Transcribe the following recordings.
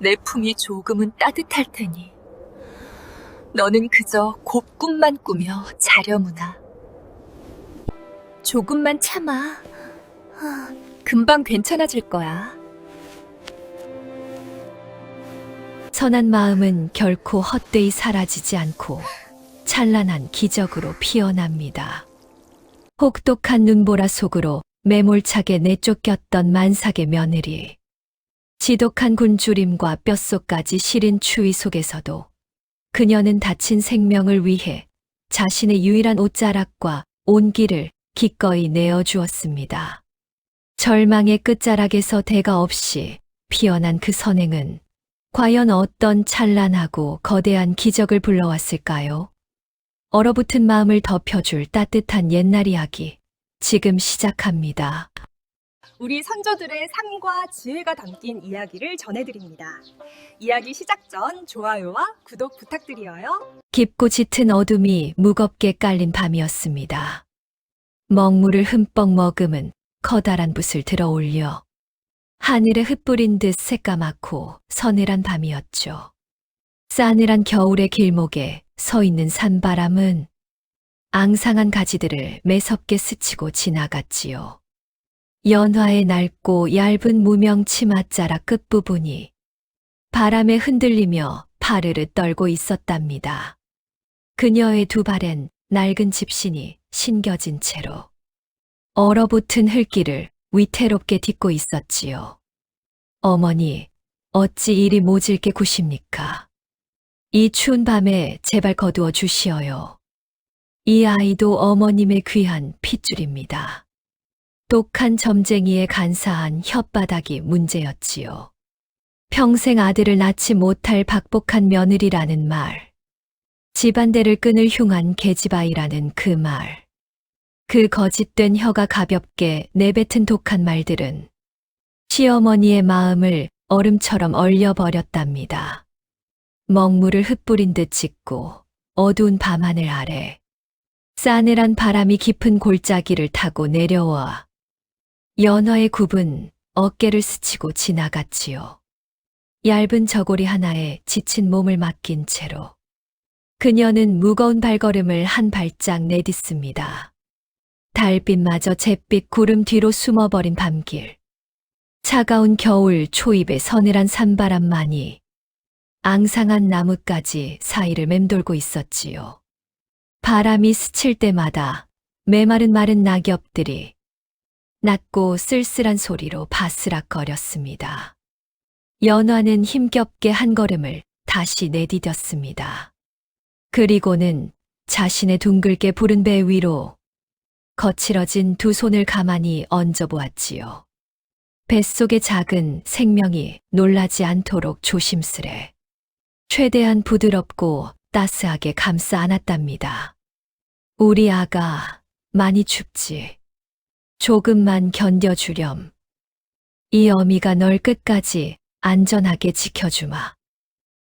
내 품이 조금은 따뜻할 테니 너는 그저 곱꿈만 꾸며 자려무나. 조금만 참아. 금방 괜찮아질 거야. 선한 마음은 결코 헛되이 사라지지 않고 찬란한 기적으로 피어납니다. 혹독한 눈보라 속으로 매몰차게 내쫓겼던 만삭의 며느리. 지독한 굶주림과 뼛속까지 시린 추위 속에서도 그녀는 다친 생명을 위해 자신의 유일한 옷자락과 온기를 기꺼이 내어주었습니다. 절망의 끝자락에서 대가 없이 피어난 그 선행은 과연 어떤 찬란하고 거대한 기적을 불러왔을까요? 얼어붙은 마음을 덮여줄 따뜻한 옛날 이야기, 지금 시작합니다. 우리 선조들의 삶과 지혜가 담긴 이야기를 전해드립니다. 이야기 시작 전 좋아요와 구독 부탁드려요. 깊고 짙은 어둠이 무겁게 깔린 밤이었습니다. 먹물을 흠뻑 머금은 커다란 붓을 들어 올려 하늘에 흩뿌린 듯 새까맣고 서늘한 밤이었죠. 싸늘한 겨울의 길목에 서 있는 산바람은 앙상한 가지들을 매섭게 스치고 지나갔지요. 연화의 낡고 얇은 무명 치맛자락 끝부분이 바람에 흔들리며 파르르 떨고 있었답니다. 그녀의 두 발엔 낡은 집신이 신겨진 채로 얼어붙은 흙길을 위태롭게 딛고 있었지요. 어머니, 어찌 이리 모질게 구십니까? 이 추운 밤에 제발 거두어 주시어요. 이 아이도 어머님의 귀한 핏줄입니다. 독한 점쟁이의 간사한 혓바닥이 문제였지요. 평생 아들을 낳지 못할 박복한 며느리라는 말, 집안대를 끊을 흉한 계집아이라는 그 말, 그 거짓된 혀가 가볍게 내뱉은 독한 말들은 시어머니의 마음을 얼음처럼 얼려버렸답니다. 먹물을 흩뿌린 듯 짙고 어두운 밤하늘 아래 싸늘한 바람이 깊은 골짜기를 타고 내려와 연화의 굽은 어깨를 스치고 지나갔지요. 얇은 저고리 하나에 지친 몸을 맡긴 채로 그녀는 무거운 발걸음을 한 발짝 내딛습니다. 달빛마저 잿빛 구름 뒤로 숨어버린 밤길. 차가운 겨울 초입의 서늘한 산바람만이 앙상한 나뭇가지 사이를 맴돌고 있었지요. 바람이 스칠 때마다 메마른 마른 낙엽들이 낮고 쓸쓸한 소리로 바스락거렸습니다. 연화는 힘겹게 한 걸음을 다시 내디뎠습니다. 그리고는 자신의 둥글게 부른 배 위로 거칠어진 두 손을 가만히 얹어보았지요. 뱃속의 작은 생명이 놀라지 않도록 조심스레 최대한 부드럽고 따스하게 감싸 안았답니다. 우리 아가 많이 춥지. 조금만 견뎌주렴. 이 어미가 널 끝까지 안전하게 지켜주마.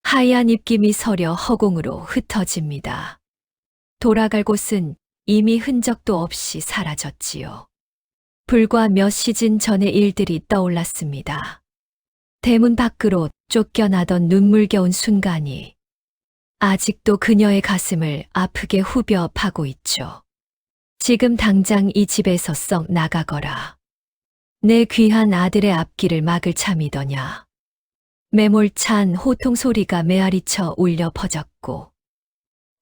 하얀 입김이 서려 허공으로 흩어집니다. 돌아갈 곳은 이미 흔적도 없이 사라졌지요. 불과 몇 시즌 전의 일들이 떠올랐습니다. 대문 밖으로 쫓겨나던 눈물겨운 순간이 아직도 그녀의 가슴을 아프게 후벼 파고 있죠. 지금 당장 이 집에서 썩 나가거라. 내 귀한 아들의 앞길을 막을 참이더냐. 매몰찬 호통 소리가 메아리쳐 울려 퍼졌고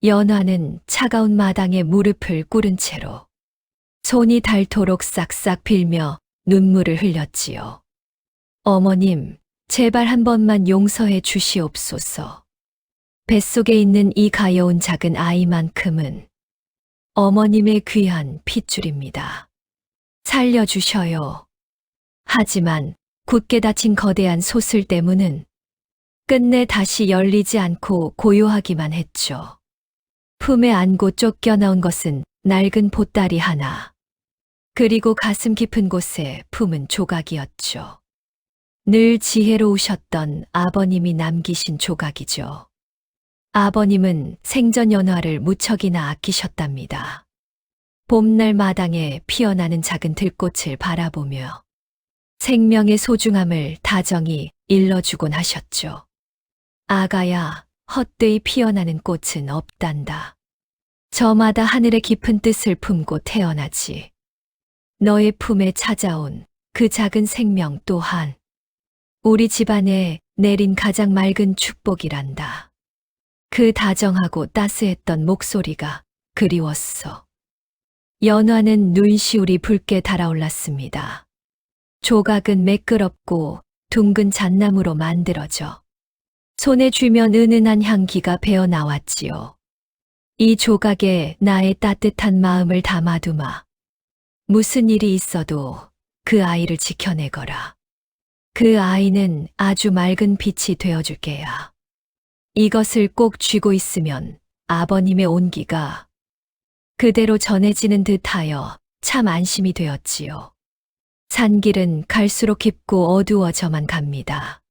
연화는 차가운 마당에 무릎을 꿇은 채로 손이 닳도록 싹싹 빌며 눈물을 흘렸지요. 어머님, 제발 한 번만 용서해 주시옵소서. 뱃속에 있는 이 가여운 작은 아이만큼은 어머님의 귀한 핏줄입니다. 살려주셔요. 하지만 굳게 닫힌 거대한 소슬 때문은 끝내 다시 열리지 않고 고요하기만 했죠. 품에 안고 쫓겨나온 것은 낡은 보따리 하나, 그리고 가슴 깊은 곳에 품은 조각이었죠. 늘 지혜로우셨던 아버님이 남기신 조각이죠. 아버님은 생전 연화를 무척이나 아끼셨답니다. 봄날 마당에 피어나는 작은 들꽃을 바라보며 생명의 소중함을 다정히 일러주곤 하셨죠. 아가야, 헛되이 피어나는 꽃은 없단다. 저마다 하늘의 깊은 뜻을 품고 태어나지. 너의 품에 찾아온 그 작은 생명 또한 우리 집안에 내린 가장 맑은 축복이란다. 그 다정하고 따스했던 목소리가 그리웠어. 연화는 눈시울이 붉게 달아올랐습니다. 조각은 매끄럽고 둥근 잣나무로 만들어져 손에 쥐면 은은한 향기가 배어 나왔지요. 이 조각에 나의 따뜻한 마음을 담아두마. 무슨 일이 있어도 그 아이를 지켜내거라. 그 아이는 아주 맑은 빛이 되어줄 게야. 이것을 꼭 쥐고 있으면 아버님의 온기가 그대로 전해지는 듯하여 참 안심이 되었지요. 산길은 갈수록 깊고 어두워져만 갑니다.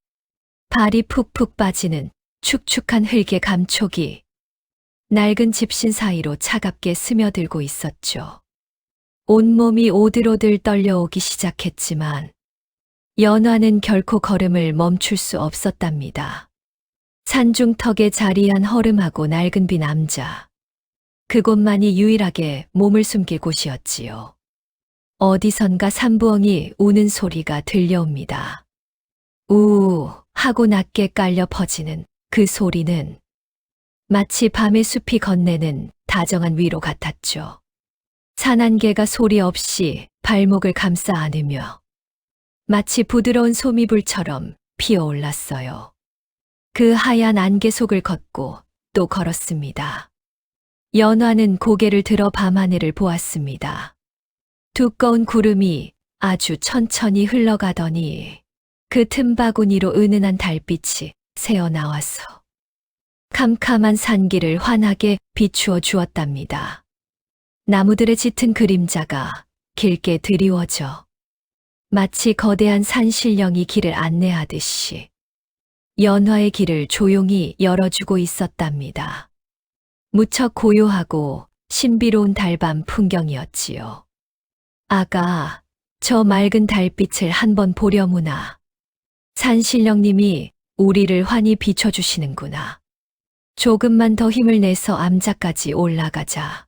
발이 푹푹 빠지는 축축한 흙의 감촉이 낡은 집신 사이로 차갑게 스며들고 있었죠. 온몸이 오들오들 떨려오기 시작했지만 연화는 결코 걸음을 멈출 수 없었답니다. 산중턱에 자리한 허름하고 낡은 비 남자. 그곳만이 유일하게 몸을 숨길 곳이었지요. 어디선가 산부엉이 우는 소리가 들려옵니다. 우우 하고 낮게 깔려 퍼지는 그 소리는 마치 밤의 숲이 건네는 다정한 위로 같았죠. 산안개가 소리 없이 발목을 감싸 안으며 마치 부드러운 소미불처럼 피어올랐어요. 그 하얀 안개 속을 걷고 또 걸었습니다. 연화는 고개를 들어 밤하늘을 보았습니다. 두꺼운 구름이 아주 천천히 흘러가더니 그 틈바구니로 은은한 달빛이 새어나와서 캄캄한 산길을 환하게 비추어 주었답니다. 나무들의 짙은 그림자가 길게 드리워져 마치 거대한 산신령이 길을 안내하듯이 연화의 길을 조용히 열어주고 있었답니다. 무척 고요하고 신비로운 달밤 풍경이었지요. 아가, 저 맑은 달빛을 한번 보려무나. 산신령님이 우리를 환히 비춰주시는구나. 조금만 더 힘을 내서 암자까지 올라가자.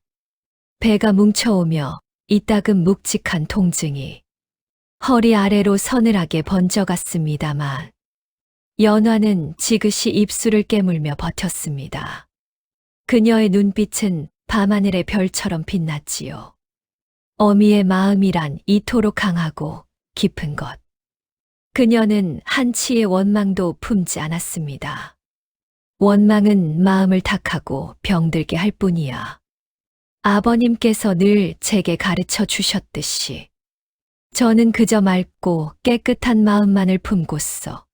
배가 뭉쳐오며 이따금 묵직한 통증이 허리 아래로 서늘하게 번져갔습니다만 연화는 지그시 입술을 깨물며 버텼습니다. 그녀의 눈빛은 밤하늘의 별처럼 빛났지요. 어미의 마음이란 이토록 강하고 깊은 것. 그녀는 한치의 원망도 품지 않았습니다. 원망은 마음을 탁하고 병들게 할 뿐이야. 아버님께서 늘 제게 가르쳐 주셨듯이 저는 그저 맑고 깨끗한 마음만을 품고서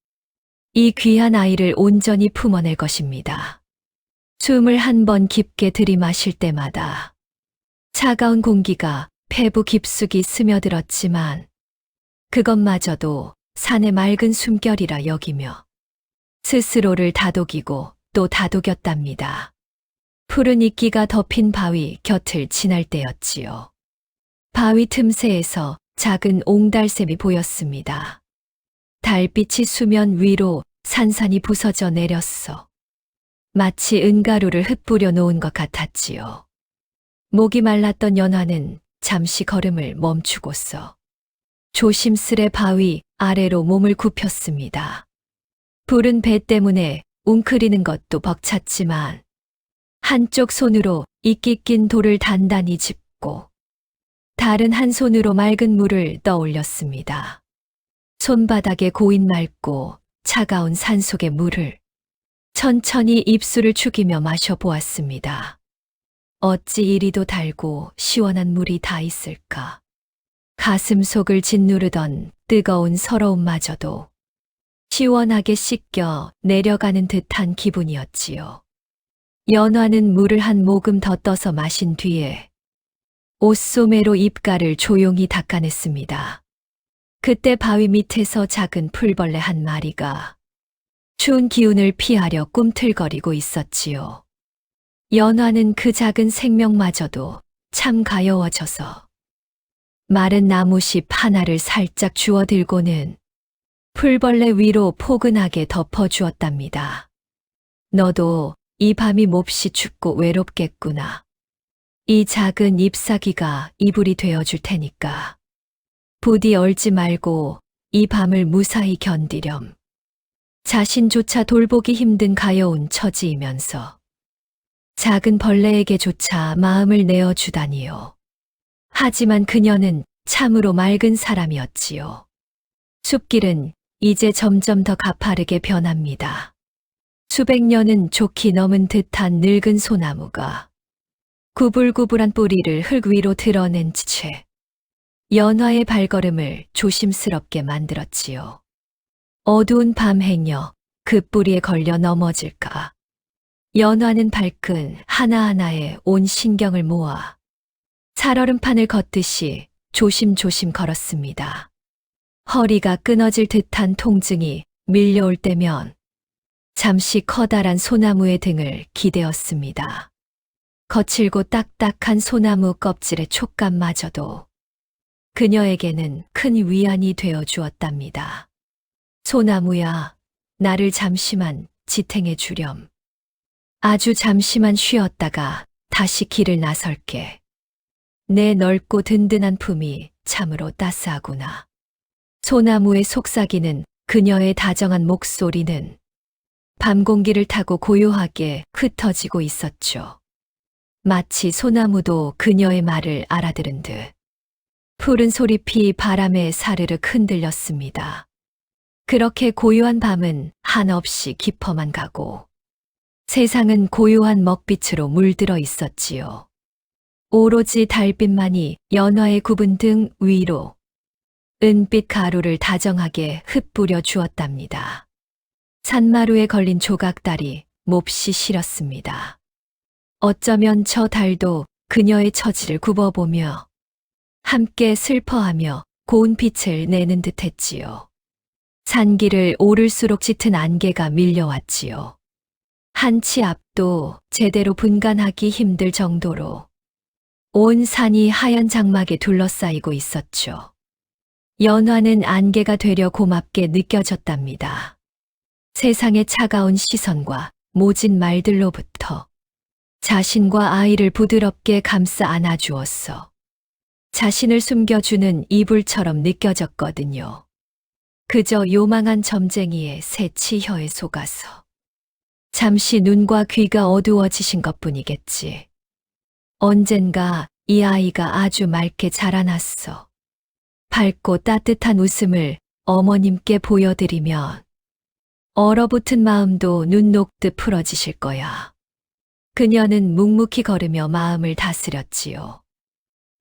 이 귀한 아이를 온전히 품어낼 것입니다. 숨을 한 번 깊게 들이마실 때마다 차가운 공기가 폐부 깊숙이 스며들었지만 그것마저도 산의 맑은 숨결이라 여기며 스스로를 다독이고 또 다독였답니다. 푸른 이끼가 덮인 바위 곁을 지날 때였지요. 바위 틈새에서 작은 옹달샘이 보였습니다. 달빛이 수면 위로 산산이 부서져 내렸어. 마치 은가루를 흩뿌려 놓은 것 같았지요. 목이 말랐던 연화는 잠시 걸음을 멈추고서 조심스레 바위 아래로 몸을 굽혔습니다. 부른 배 때문에 웅크리는 것도 벅찼지만 한쪽 손으로 이끼 낀 돌을 단단히 짚고 다른 한 손으로 맑은 물을 떠올렸습니다. 손바닥에 고인 맑고 차가운 산속의 물을 천천히 입술을 축이며 마셔보았습니다. 어찌 이리도 달고 시원한 물이 다 있을까. 가슴 속을 짓누르던 뜨거운 서러움마저도 시원하게 씻겨 내려가는 듯한 기분이었지요. 연화는 물을 한 모금 더 떠서 마신 뒤에 옷소매로 입가를 조용히 닦아냈습니다. 그때 바위 밑에서 작은 풀벌레 한 마리가 추운 기운을 피하려 꿈틀거리고 있었지요. 연화는 그 작은 생명마저도 참 가여워져서 마른 나무십 하나를 살짝 주워 들고는 풀벌레 위로 포근하게 덮어주었답니다. 너도 이 밤이 몹시 춥고 외롭겠구나. 이 작은 잎사귀가 이불이 되어줄 테니까. 부디 얼지 말고 이 밤을 무사히 견디렴. 자신조차 돌보기 힘든 가여운 처지이면서 작은 벌레에게조차 마음을 내어주다니요. 하지만 그녀는 참으로 맑은 사람이었지요. 숲길은 이제 점점 더 가파르게 변합니다. 수백 년은 좋기 넘은 듯한 늙은 소나무가 구불구불한 뿌리를 흙 위로 드러낸 채 연화의 발걸음을 조심스럽게 만들었지요. 어두운 밤 행여 그 뿌리에 걸려 넘어질까. 연화는 발끈 하나하나에 온 신경을 모아 살얼음판을 걷듯이 조심조심 걸었습니다. 허리가 끊어질 듯한 통증이 밀려올 때면 잠시 커다란 소나무의 등을 기대었습니다. 거칠고 딱딱한 소나무 껍질의 촉감마저도 그녀에게는 큰 위안이 되어 주었답니다. 소나무야, 나를 잠시만 지탱해 주렴. 아주 잠시만 쉬었다가 다시 길을 나설게. 내 넓고 든든한 품이 참으로 따스하구나. 소나무의 속삭이는 그녀의 다정한 목소리는 밤 공기를 타고 고요하게 흩어지고 있었죠. 마치 소나무도 그녀의 말을 알아들은 듯. 푸른 소리피 바람에 사르륵 흔들렸습니다. 그렇게 고요한 밤은 한없이 깊어만 가고 세상은 고요한 먹빛으로 물들어 있었지요. 오로지 달빛만이 연화의 굽은 등 위로 은빛 가루를 다정하게 흩뿌려 주었답니다. 산마루에 걸린 조각달이 몹시 시렸습니다. 어쩌면 저 달도 그녀의 처지를 굽어보며 함께 슬퍼하며 고운 빛을 내는 듯했지요. 산길을 오를수록 짙은 안개가 밀려왔지요. 한 치 앞도 제대로 분간하기 힘들 정도로 온 산이 하얀 장막에 둘러싸이고 있었죠. 연화는 안개가 되려 고맙게 느껴졌답니다. 세상의 차가운 시선과 모진 말들로부터 자신과 아이를 부드럽게 감싸 안아주었어. 자신을 숨겨주는 이불처럼 느껴졌거든요. 그저 요망한 점쟁이의 새 치혀에 속아서 잠시 눈과 귀가 어두워지신 것뿐이겠지. 언젠가 이 아이가 아주 맑게 자라났어. 밝고 따뜻한 웃음을 어머님께 보여드리면 얼어붙은 마음도 눈 녹듯 풀어지실 거야. 그녀는 묵묵히 걸으며 마음을 다스렸지요.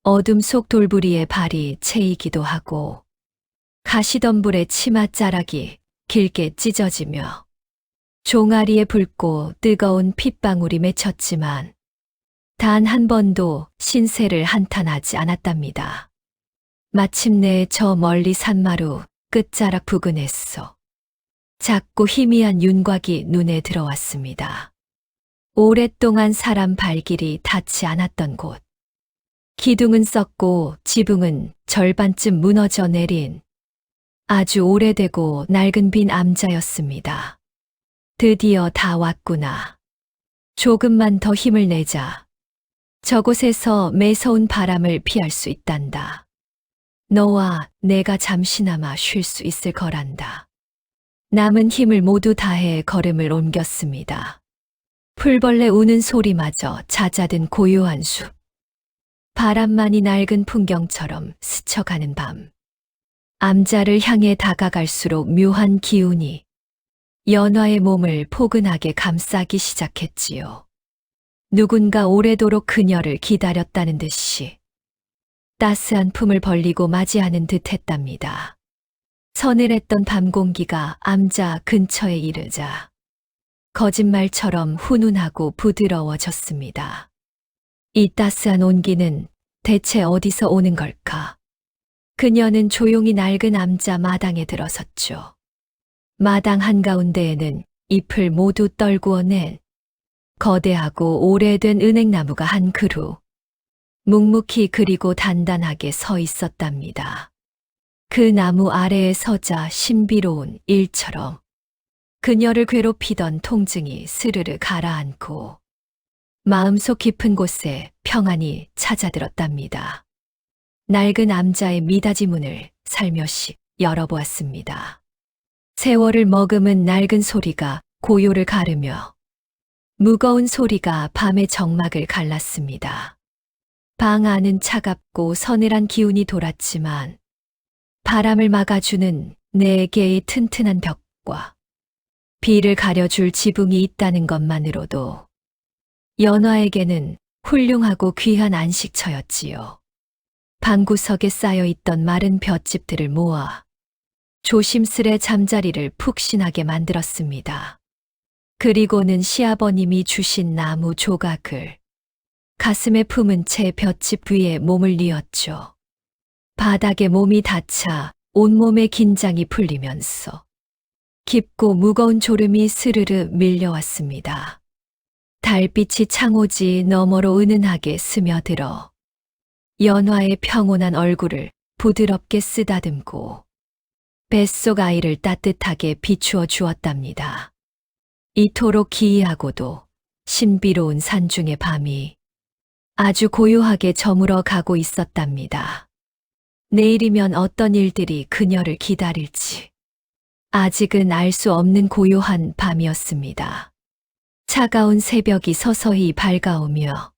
어둠 속 돌부리에 발이 채이기도 하고 가시덤불의 치맛자락이 길게 찢어지며 종아리에 붉고 뜨거운 핏방울이 맺혔지만 단 한 번도 신세를 한탄하지 않았답니다. 마침내 저 멀리 산마루 끝자락 부근에서 작고 희미한 윤곽이 눈에 들어왔습니다. 오랫동안 사람 발길이 닿지 않았던 곳. 기둥은 썩고 지붕은 절반쯤 무너져 내린 아주 오래되고 낡은 빈 암자였습니다. 드디어 다 왔구나. 조금만 더 힘을 내자. 저곳에서 매서운 바람을 피할 수 있단다. 너와 내가 잠시나마 쉴 수 있을 거란다. 남은 힘을 모두 다해 걸음을 옮겼습니다. 풀벌레 우는 소리마저 잦아든 고요한 숲. 바람만이 낡은 풍경처럼 스쳐가는 밤. 암자를 향해 다가갈수록 묘한 기운이 연화의 몸을 포근하게 감싸기 시작했지요. 누군가 오래도록 그녀를 기다렸다는 듯이 따스한 품을 벌리고 맞이하는 듯했답니다. 서늘했던 밤 공기가 암자 근처에 이르자 거짓말처럼 훈훈하고 부드러워졌습니다. 이 따스한 온기는 대체 어디서 오는 걸까? 그녀는 조용히 낡은 암자 마당에 들어섰죠. 마당 한가운데에는 잎을 모두 떨구어 낸 거대하고 오래된 은행나무가 한 그루, 묵묵히 그리고 단단하게 서 있었답니다. 그 나무 아래에 서자 신비로운 일처럼 그녀를 괴롭히던 통증이 스르르 가라앉고 마음속 깊은 곳에 평안이 찾아들었답니다. 낡은 암자의 미닫이 문을 살며시 열어보았습니다. 세월을 머금은 낡은 소리가 고요를 가르며 무거운 소리가 밤의 정막을 갈랐습니다. 방 안은 차갑고 서늘한 기운이 돌았지만 바람을 막아주는 네 개의 튼튼한 벽과 비를 가려줄 지붕이 있다는 것만으로도 연화에게는 훌륭하고 귀한 안식처였지요. 방구석에 쌓여있던 마른 볏짚들을 모아 조심스레 잠자리를 푹신하게 만들었습니다. 그리고는 시아버님이 주신 나무 조각을 가슴에 품은 채 볏짚 위에 몸을 뉘었죠. 바닥에 몸이 닿자 온몸의 긴장이 풀리면서 깊고 무거운 졸음이 스르르 밀려왔습니다. 달빛이 창호지 너머로 은은하게 스며들어 연화의 평온한 얼굴을 부드럽게 쓰다듬고 뱃속 아이를 따뜻하게 비추어 주었답니다. 이토록 기이하고도 신비로운 산중의 밤이 아주 고요하게 저물어 가고 있었답니다. 내일이면 어떤 일들이 그녀를 기다릴지 아직은 알 수 없는 고요한 밤이었습니다. 차가운 새벽이 서서히 밝아오며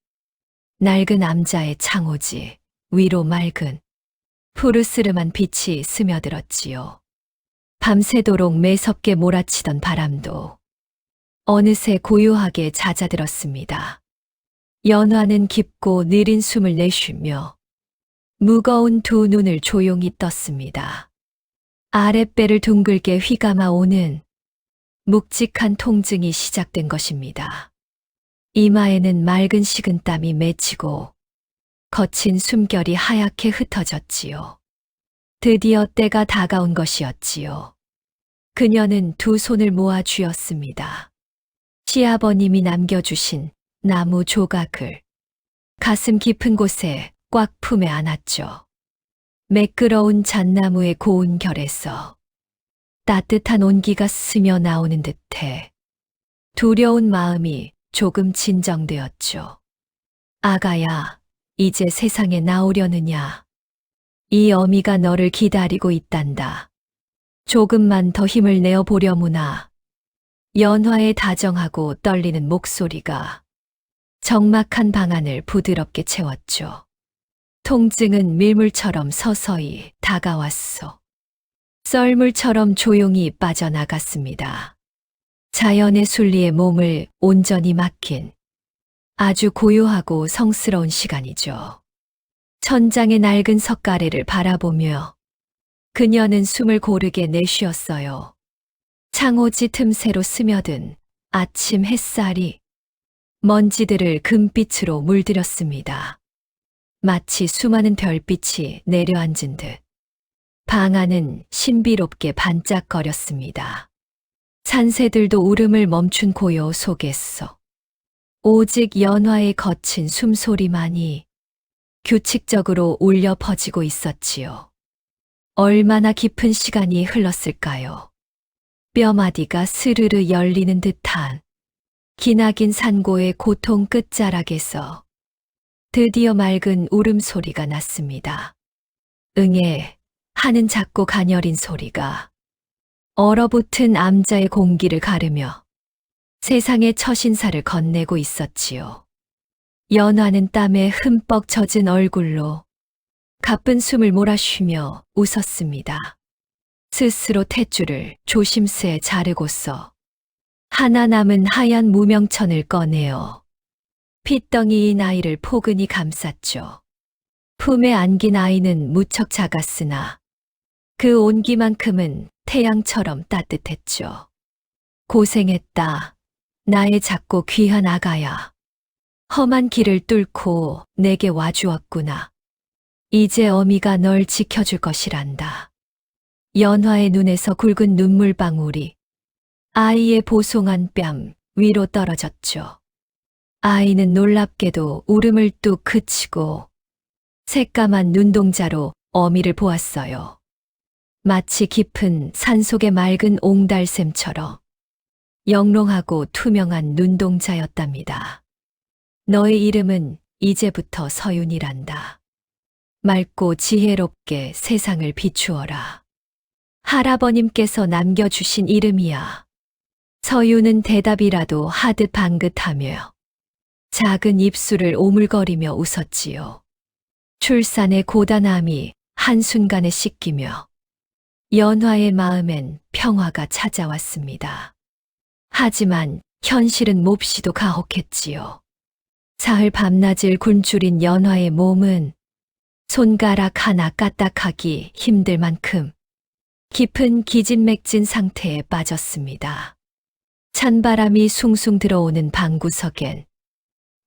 낡은 암자의 창호지 위로 맑은 푸르스름한 빛이 스며들었지요. 밤새도록 매섭게 몰아치던 바람도 어느새 고요하게 잦아들었습니다. 연화는 깊고 느린 숨을 내쉬며 무거운 두 눈을 조용히 떴습니다. 아랫배를 둥글게 휘감아 오는 묵직한 통증이 시작된 것입니다. 이마에는 맑은 식은땀이 맺히고 거친 숨결이 하얗게 흩어졌지요. 드디어 때가 다가온 것이었지요. 그녀는 두 손을 모아 쥐었습니다. 시아버님이 남겨주신 나무 조각을 가슴 깊은 곳에 꽉 품에 안았죠. 매끄러운 잣나무의 고운 결에서 따뜻한 온기가 스며 나오는 듯해 두려운 마음이 조금 진정되었죠. 아가야, 이제 세상에 나오려느냐? 이 어미가 너를 기다리고 있단다. 조금만 더 힘을 내어 보려무나. 연화의 다정하고 떨리는 목소리가 적막한 방안을 부드럽게 채웠죠. 통증은 밀물처럼 서서히 다가왔어. 썰물처럼 조용히 빠져나갔습니다. 자연의 순리에 몸을 온전히 맡긴 아주 고요하고 성스러운 시간이죠. 천장의 낡은 석가래를 바라보며 그녀는 숨을 고르게 내쉬었어요. 창호지 틈새로 스며든 아침 햇살이 먼지들을 금빛으로 물들였습니다. 마치 수많은 별빛이 내려앉은 듯 방 안은 신비롭게 반짝거렸습니다. 산새들도 울음을 멈춘 고요 속에서 오직 연화의 거친 숨소리만이 규칙적으로 울려 퍼지고 있었지요. 얼마나 깊은 시간이 흘렀을까요? 뼈마디가 스르르 열리는 듯한 기나긴 산고의 고통 끝자락에서 드디어 맑은 울음소리가 났습니다. 응애 하는 작고 가녀린 소리가 얼어붙은 암자의 공기를 가르며 세상의 처신사를 건네고 있었지요. 연화는 땀에 흠뻑 젖은 얼굴로 가쁜 숨을 몰아쉬며 웃었습니다. 스스로 탯줄을 조심스레 자르고서 하나 남은 하얀 무명천을 꺼내어 핏덩이인 아이를 포근히 감쌌죠. 품에 안긴 아이는 무척 작았으나 그 온기만큼은 태양처럼 따뜻했죠. 고생했다. 나의 작고 귀한 아가야. 험한 길을 뚫고 내게 와주었구나. 이제 어미가 널 지켜줄 것이란다. 연화의 눈에서 굵은 눈물방울이 아이의 보송한 뺨 위로 떨어졌죠. 아이는 놀랍게도 울음을 뚝 그치고 새까만 눈동자로 어미를 보았어요. 마치 깊은 산속의 맑은 옹달샘처럼 영롱하고 투명한 눈동자였답니다. 너의 이름은 이제부터 서윤이란다. 맑고 지혜롭게 세상을 비추어라. 할아버님께서 남겨주신 이름이야. 서윤은 대답이라도 하듯 방긋하며 작은 입술을 오물거리며 웃었지요. 출산의 고단함이 한순간에 씻기며 연화의 마음엔 평화가 찾아왔습니다. 하지만 현실은 몹시도 가혹했지요. 사흘 밤낮을 굶주린 연화의 몸은 손가락 하나 까딱하기 힘들 만큼 깊은 기진맥진 상태에 빠졌습니다. 찬바람이 숭숭 들어오는 방구석엔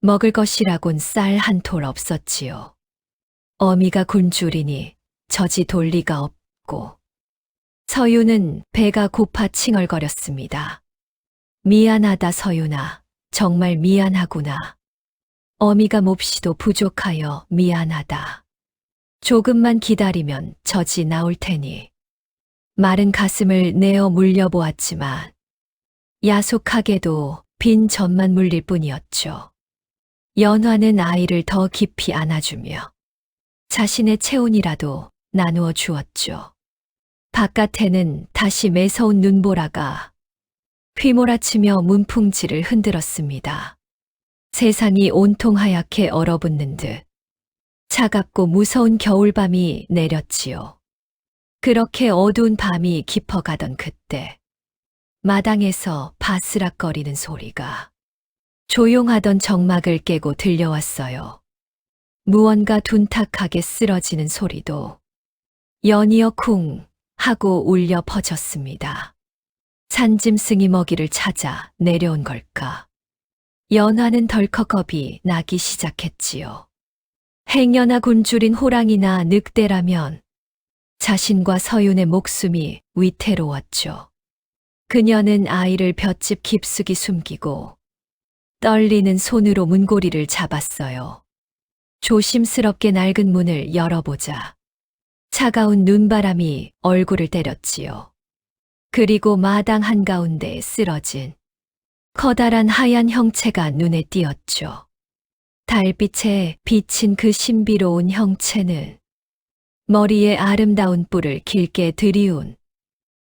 먹을 것이라곤 쌀 한 톨 없었지요. 어미가 굶주리니 저지 돌 리가 없고 서윤은 배가 고파 칭얼거렸습니다. 미안하다 서윤아, 정말 미안하구나. 어미가 몹시도 부족하여 미안하다. 조금만 기다리면 젖이 나올 테니. 마른 가슴을 내어 물려보았지만 야속하게도 빈 젖만 물릴 뿐이었죠. 연화는 아이를 더 깊이 안아주며 자신의 체온이라도 나누어 주었죠. 바깥에는 다시 매서운 눈보라가 휘몰아치며 문풍지를 흔들었습니다. 세상이 온통 하얗게 얼어붙는 듯 차갑고 무서운 겨울밤이 내렸지요. 그렇게 어두운 밤이 깊어가던 그때 마당에서 바스락거리는 소리가 조용하던 정막을 깨고 들려왔어요. 무언가 둔탁하게 쓰러지는 소리도 연이어 쿵 하고 울려 퍼졌습니다. 산짐승이 먹이를 찾아 내려온 걸까? 연화는 덜컥 겁이 나기 시작했지요. 행여나 굶주린 호랑이나 늑대라면 자신과 서윤의 목숨이 위태로웠죠. 그녀는 아이를 볏짚 깊숙이 숨기고 떨리는 손으로 문고리를 잡았어요. 조심스럽게 낡은 문을 열어보자 차가운 눈바람이 얼굴을 때렸지요. 그리고 마당 한가운데 쓰러진 커다란 하얀 형체가 눈에 띄었죠. 달빛에 비친 그 신비로운 형체는 머리에 아름다운 뿔을 길게 들이운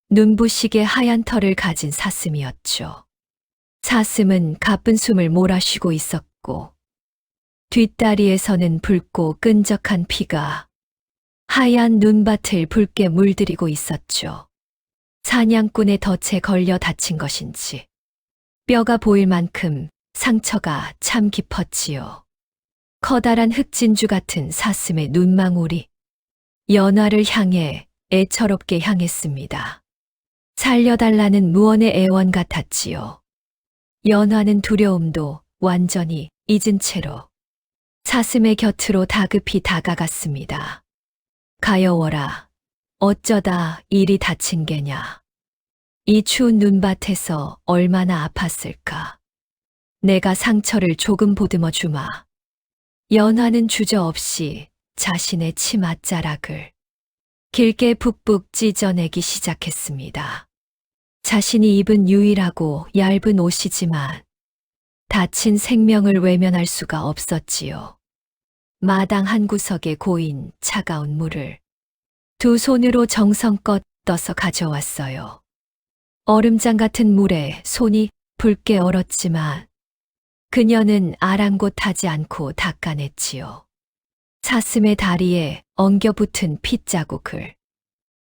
눈부시게 하얀 털을 가진 사슴이었죠. 사슴은 가쁜 숨을 몰아쉬고 있었고 뒷다리에서는 붉고 끈적한 피가 하얀 눈밭을 붉게 물들이고 있었죠. 사냥꾼의 덫에 걸려 다친 것인지 뼈가 보일 만큼 상처가 참 깊었지요. 커다란 흑진주 같은 사슴의 눈망울이 연화를 향해 애처롭게 향했습니다. 살려달라는 무언의 애원 같았지요. 연화는 두려움도 완전히 잊은 채로 사슴의 곁으로 다급히 다가갔습니다. 가여워라. 어쩌다 이리 다친 게냐. 이 추운 눈밭에서 얼마나 아팠을까. 내가 상처를 조금 보듬어 주마. 연화는 주저없이 자신의 치맛자락을 길게 푹푹 찢어내기 시작했습니다. 자신이 입은 유일하고 얇은 옷이지만 다친 생명을 외면할 수가 없었지요. 마당 한 구석에 고인 차가운 물을 두 손으로 정성껏 떠서 가져왔어요. 얼음장 같은 물에 손이 붉게 얼었지만 그녀는 아랑곳하지 않고 닦아냈지요. 사슴의 다리에 엉겨붙은 핏자국을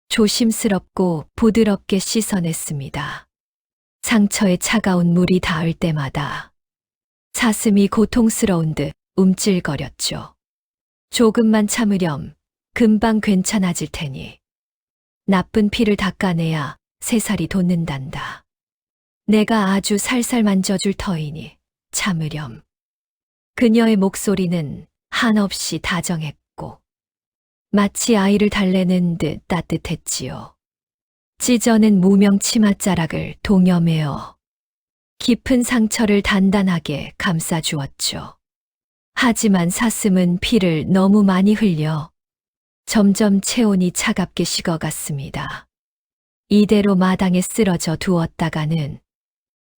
조심스럽고 부드럽게 씻어냈습니다. 상처에 차가운 물이 닿을 때마다 사슴이 고통스러운 듯 움찔거렸죠. 조금만 참으렴. 금방 괜찮아질 테니. 나쁜 피를 닦아내야 새살이 돋는단다. 내가 아주 살살 만져줄 터이니 참으렴. 그녀의 목소리는 한없이 다정했고 마치 아이를 달래는 듯 따뜻했지요. 찢어낸 무명 치맛자락을 동여매어 깊은 상처를 단단하게 감싸주었죠. 하지만 사슴은 피를 너무 많이 흘려 점점 체온이 차갑게 식어갔습니다. 이대로 마당에 쓰러져 두었다가는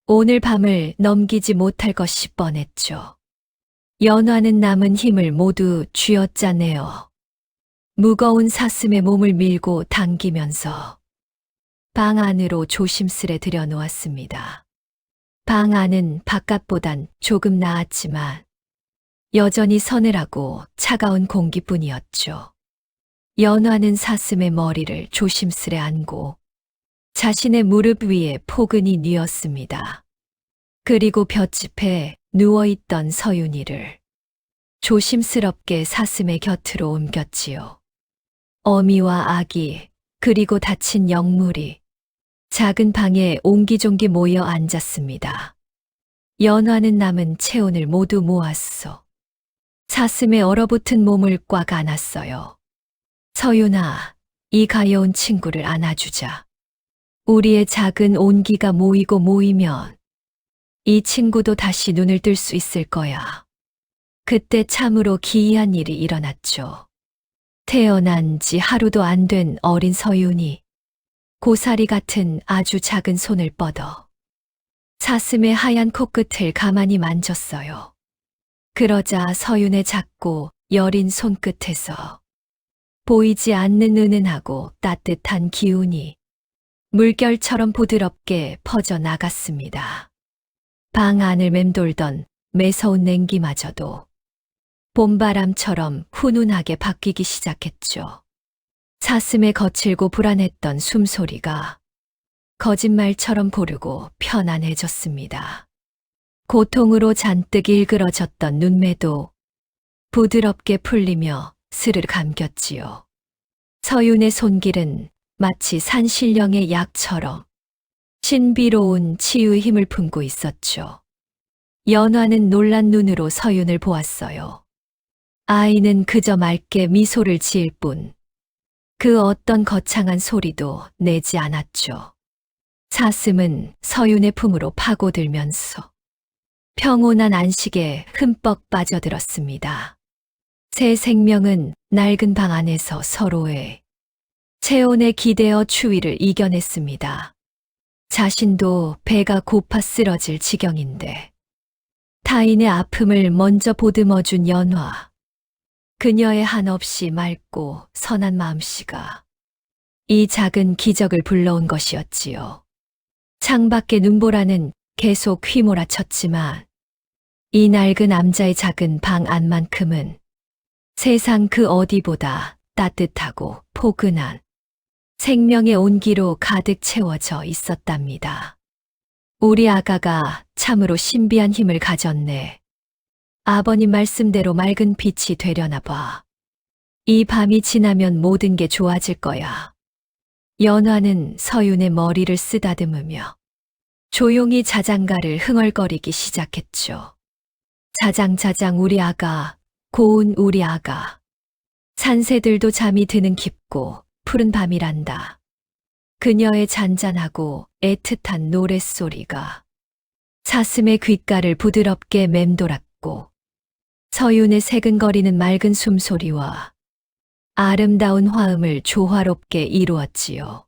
오늘 밤을 넘기지 못할 것이 뻔했죠. 연화는 남은 힘을 모두 쥐어짜내어 무거운 사슴의 몸을 밀고 당기면서 방 안으로 조심스레 들여놓았습니다. 방 안은 바깥보단 조금 나았지만 여전히 서늘하고 차가운 공기뿐이었죠. 연화는 사슴의 머리를 조심스레 안고 자신의 무릎 위에 포근히 뉘었습니다. 그리고 볏짚에 누워있던 서윤이를 조심스럽게 사슴의 곁으로 옮겼지요. 어미와 아기, 그리고 다친 영물이 작은 방에 옹기종기 모여 앉았습니다. 연화는 남은 체온을 모두 모았어. 사슴의 얼어붙은 몸을 꽉 안았어요. 서윤아, 이 가여운 친구를 안아주자. 우리의 작은 온기가 모이면 이 친구도 다시 눈을 뜰 수 있을 거야. 그때 참으로 기이한 일이 일어났죠. 태어난 지 하루도 안 된 어린 서윤이 고사리 같은 아주 작은 손을 뻗어 사슴의 하얀 코끝을 가만히 만졌어요. 그러자 서윤의 작고 여린 손끝에서 보이지 않는 은은하고 따뜻한 기운이 물결처럼 부드럽게 퍼져 나갔습니다. 방 안을 맴돌던 매서운 냉기마저도 봄바람처럼 훈훈하게 바뀌기 시작했죠. 사슴의 거칠고 불안했던 숨소리가 거짓말처럼 고르고 편안해졌습니다. 고통으로 잔뜩 일그러졌던 눈매도 부드럽게 풀리며 스르르 감겼지요. 서윤의 손길은 마치 산신령의 약처럼 신비로운 치유의 힘을 품고 있었죠. 연화는 놀란 눈으로 서윤을 보았어요. 아이는 그저 맑게 미소를 지을 뿐 그 어떤 거창한 소리도 내지 않았죠. 사슴은 서윤의 품으로 파고들면서 평온한 안식에 흠뻑 빠져들었습니다. 새 생명은 낡은 방 안에서 서로의 체온에 기대어 추위를 이겨냈습니다. 자신도 배가 고파 쓰러질 지경인데 타인의 아픔을 먼저 보듬어준 연화. 그녀의 한없이 맑고 선한 마음씨가 이 작은 기적을 불러온 것이었지요. 창밖의 눈보라는 계속 휘몰아쳤지만 이 낡은 남자의 작은 방 안만큼은 세상 그 어디보다 따뜻하고 포근한 생명의 온기로 가득 채워져 있었답니다. 우리 아가가 참으로 신비한 힘을 가졌네. 아버님 말씀대로 맑은 빛이 되려나 봐. 이 밤이 지나면 모든 게 좋아질 거야. 연화는 서윤의 머리를 쓰다듬으며 조용히 자장가를 흥얼거리기 시작했죠. 자장자장 우리 아가, 고운 우리 아가. 산새들도 잠이 드는 깊고 푸른 밤이란다. 그녀의 잔잔하고 애틋한 노랫소리가 사슴의 귓가를 부드럽게 맴돌았고 서윤의 새근거리는 맑은 숨소리와 아름다운 화음을 조화롭게 이루었지요.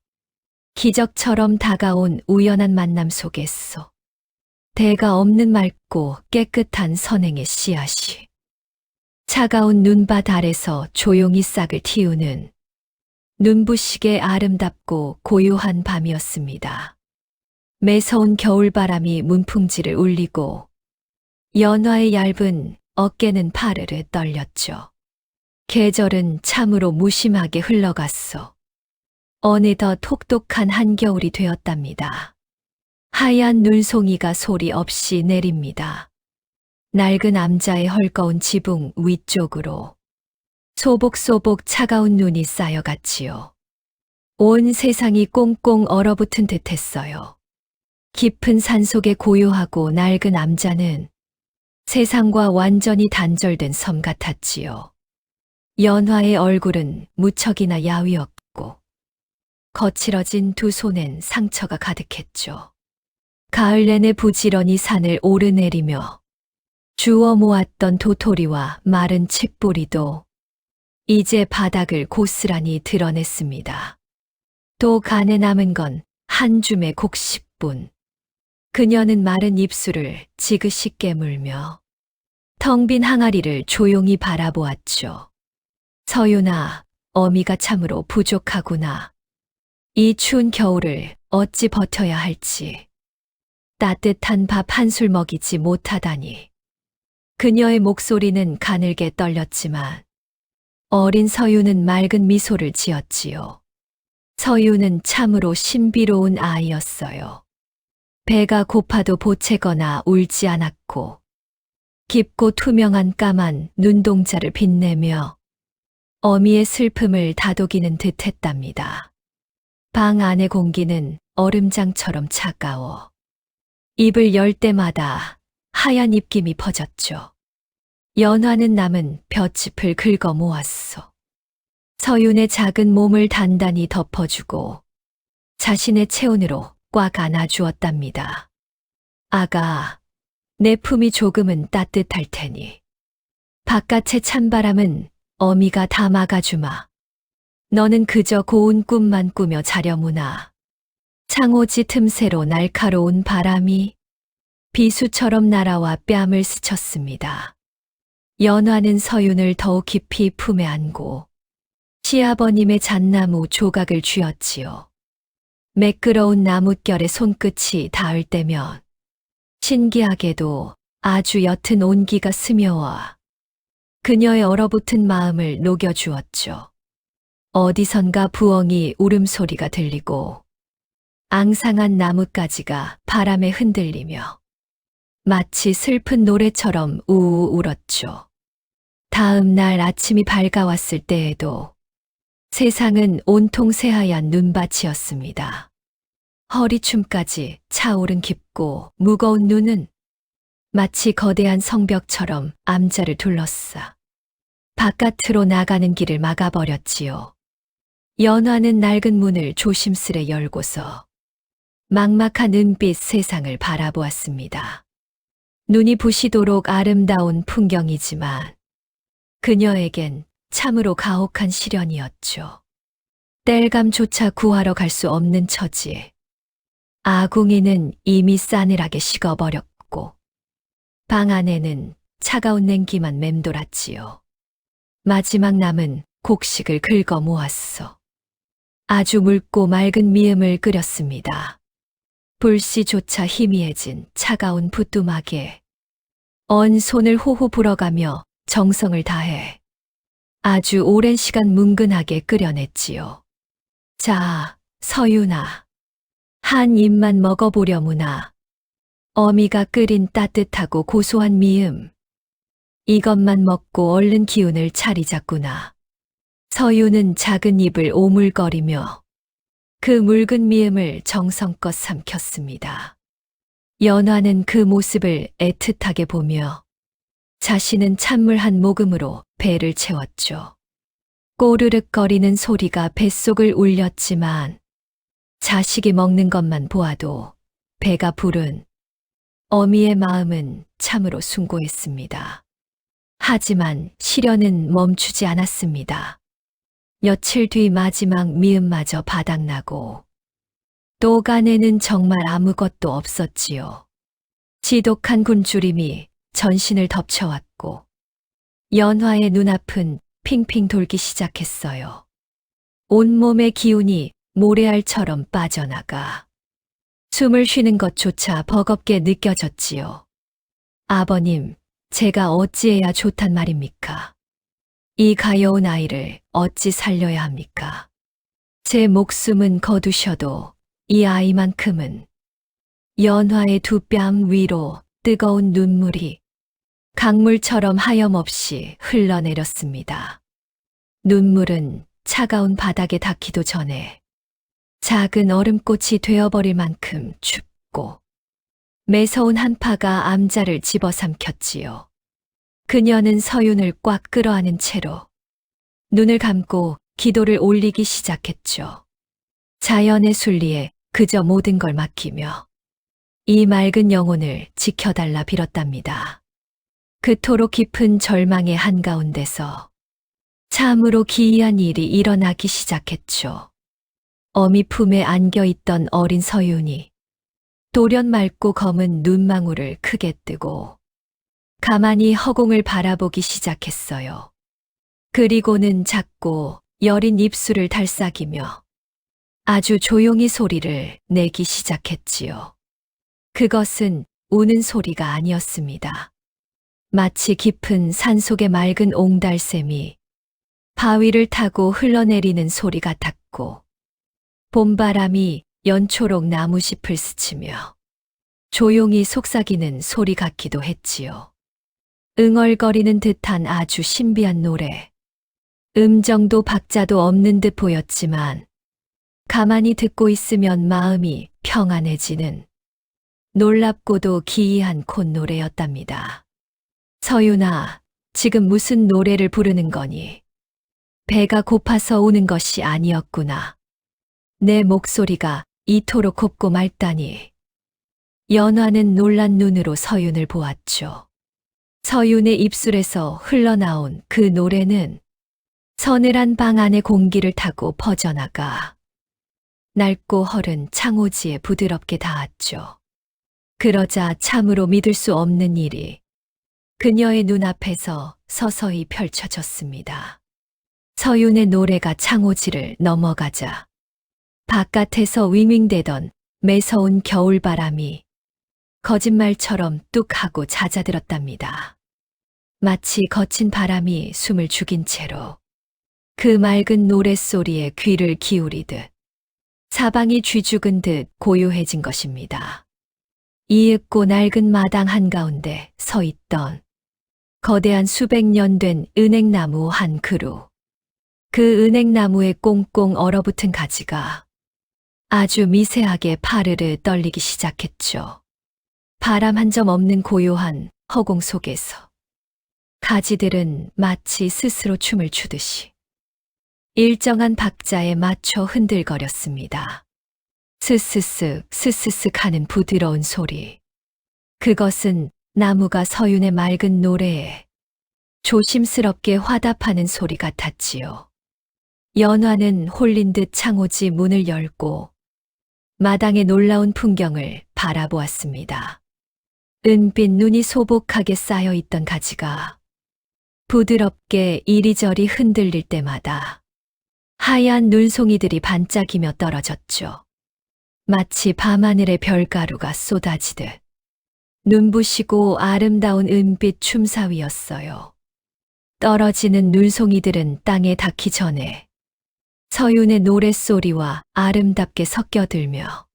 기적처럼 다가온 우연한 만남 속에서 대가 없는 맑고 깨끗한 선행의 씨앗이 차가운 눈밭 아래서 조용히 싹을 틔우는 눈부시게 아름답고 고요한 밤이었습니다. 매서운 겨울바람이 문풍지를 울리고 연화의 얇은 어깨는 파르르 떨렸죠. 계절은 참으로 무심하게 흘러갔어. 어느덧 혹독한 한겨울이 되었답니다. 하얀 눈송이가 소리 없이 내립니다. 낡은 남자의 헐거운 지붕 위쪽으로 소복소복 차가운 눈이 쌓여갔지요. 온 세상이 꽁꽁 얼어붙은 듯했어요. 깊은 산속의 고요하고 낡은 남자는 세상과 완전히 단절된 섬 같았지요. 연화의 얼굴은 무척이나 야위었고 거칠어진 두 손엔 상처가 가득했죠. 가을 내내 부지런히 산을 오르내리며 주워 모았던 도토리와 마른 칡뿌리도 이제 바닥을 고스란히 드러냈습니다. 또 간에 남은 건 한 줌의 곡식뿐. 그녀는 마른 입술을 지그시 깨물며 텅 빈 항아리를 조용히 바라보았죠. 서윤아, 어미가 참으로 부족하구나. 이 추운 겨울을 어찌 버텨야 할지. 따뜻한 밥 한 술 먹이지 못하다니. 그녀의 목소리는 가늘게 떨렸지만 어린 서윤은 맑은 미소를 지었지요. 서윤은 참으로 신비로운 아이였어요. 배가 고파도 보채거나 울지 않았고 깊고 투명한 까만 눈동자를 빛내며 어미의 슬픔을 다독이는 듯 했답니다. 방 안의 공기는 얼음장처럼 차가워 입을 열 때마다 하얀 입김이 퍼졌죠. 연화는 남은 볏짚을 긁어 모았어. 서윤의 작은 몸을 단단히 덮어주고 자신의 체온으로 꽉 안아주었답니다. 아가, 내 품이 조금은 따뜻할 테니. 바깥의 찬바람은 어미가 다 막아주마. 너는 그저 고운 꿈만 꾸며 자려무나. 창호지 틈새로 날카로운 바람이 비수처럼 날아와 뺨을 스쳤습니다. 연화는 서윤을 더욱 깊이 품에 안고 시아버님의 잣나무 조각을 쥐었지요. 매끄러운 나뭇결에 손끝이 닿을 때면 신기하게도 아주 옅은 온기가 스며와 그녀의 얼어붙은 마음을 녹여주었죠. 어디선가 부엉이 울음소리가 들리고 앙상한 나뭇가지가 바람에 흔들리며 마치 슬픈 노래처럼 우우 울었죠. 다음 날 아침이 밝아왔을 때에도 세상은 온통 새하얀 눈밭이었습니다. 허리춤까지 차오른 깊고 무거운 눈은 마치 거대한 성벽처럼 암자를 둘러싸 바깥으로 나가는 길을 막아버렸지요. 연화는 낡은 문을 조심스레 열고서 막막한 은빛 세상을 바라보았습니다. 눈이 부시도록 아름다운 풍경이지만 그녀에겐 참으로 가혹한 시련이었죠. 땔감조차 구하러 갈 수 없는 처지. 아궁이는 이미 싸늘하게 식어버렸고 방 안에는 차가운 냉기만 맴돌았지요. 마지막 남은 곡식을 긁어 모았어. 아주 묽고 맑은 미음을 끓였습니다. 불씨조차 희미해진 차가운 부뚜막에 언 손을 호호 불어가며 정성을 다해 아주 오랜 시간 뭉근하게 끓여냈지요. 자, 서윤아. 한 입만 먹어보려무나. 어미가 끓인 따뜻하고 고소한 미음. 이것만 먹고 얼른 기운을 차리자꾸나. 서윤은 작은 입을 오물거리며 그 묽은 미음을 정성껏 삼켰습니다. 연화는 그 모습을 애틋하게 보며 자신은 찬물 한 모금으로 배를 채웠죠. 꼬르륵거리는 소리가 뱃속을 울렸지만 자식이 먹는 것만 보아도 배가 부른 어미의 마음은 참으로 숭고했습니다. 하지만 시련은 멈추지 않았습니다. 며칠 뒤 마지막 미음마저 바닥나고 또 간에는 정말 아무것도 없었지요. 지독한 굶주림이 전신을 덮쳐왔고 연화의 눈앞은 핑핑 돌기 시작했어요. 온몸의 기운이 모래알처럼 빠져나가 숨을 쉬는 것조차 버겁게 느껴졌지요. 아버님, 제가 어찌해야 좋단 말입니까? 이 가여운 아이를 어찌 살려야 합니까? 제 목숨은 거두셔도 이 아이만큼은. 연화의 두 뺨 위로 뜨거운 눈물이 강물처럼 하염없이 흘러내렸습니다. 눈물은 차가운 바닥에 닿기도 전에 작은 얼음꽃이 되어버릴 만큼 춥고 매서운 한파가 암자를 집어삼켰지요. 그녀는 서윤을 꽉 끌어안은 채로 눈을 감고 기도를 올리기 시작했죠. 자연의 순리에 그저 모든 걸 맡기며 이 맑은 영혼을 지켜달라 빌었답니다. 그토록 깊은 절망의 한가운데서 참으로 기이한 일이 일어나기 시작했죠. 어미 품에 안겨 있던 어린 서윤이 돌연 맑고 검은 눈망울을 크게 뜨고 가만히 허공을 바라보기 시작했어요. 그리고는 작고 여린 입술을 달싹이며 아주 조용히 소리를 내기 시작했지요. 그것은 우는 소리가 아니었습니다. 마치 깊은 산속의 맑은 옹달샘이 바위를 타고 흘러내리는 소리 같았고, 봄바람이 연초록 나무잎을 스치며 조용히 속삭이는 소리 같기도 했지요. 응얼거리는 듯한 아주 신비한 노래. 음정도 박자도 없는 듯 보였지만 가만히 듣고 있으면 마음이 평안해지는 놀랍고도 기이한 콧노래였답니다. 서윤아, 지금 무슨 노래를 부르는 거니? 배가 고파서 우는 것이 아니었구나. 내 목소리가 이토록 곱고 맑다니. 연화는 놀란 눈으로 서윤을 보았죠. 서윤의 입술에서 흘러나온 그 노래는 서늘한 방 안의 공기를 타고 퍼져나가 낡고 허른 창호지에 부드럽게 닿았죠. 그러자 참으로 믿을 수 없는 일이 그녀의 눈앞에서 서서히 펼쳐졌습니다. 서윤의 노래가 창호지를 넘어가자 바깥에서 윙윙대던 매서운 겨울바람이 거짓말처럼 뚝 하고 잦아들었답니다. 마치 거친 바람이 숨을 죽인 채로 그 맑은 노랫소리에 귀를 기울이듯 사방이 쥐죽은 듯 고요해진 것입니다. 이윽고 낡은 마당 한가운데 서 있던 거대한 수백 년 된 은행나무 한 그루. 그 은행나무의 꽁꽁 얼어붙은 가지가 아주 미세하게 파르르 떨리기 시작했죠. 바람 한 점 없는 고요한 허공 속에서 가지들은 마치 스스로 춤을 추듯이 일정한 박자에 맞춰 흔들거렸습니다. 스스쓱 스스쓱 하는 부드러운 소리. 그것은 나무가 서윤의 맑은 노래에 조심스럽게 화답하는 소리 같았지요. 연화는 홀린 듯 창호지 문을 열고 마당의 놀라운 풍경을 바라보았습니다. 은빛 눈이 소복하게 쌓여 있던 가지가 부드럽게 이리저리 흔들릴 때마다 하얀 눈송이들이 반짝이며 떨어졌죠. 마치 밤하늘의 별가루가 쏟아지듯 눈부시고 아름다운 은빛 춤사위였어요. 떨어지는 눈송이들은 땅에 닿기 전에 서윤의 노랫소리와 아름답게 섞여들며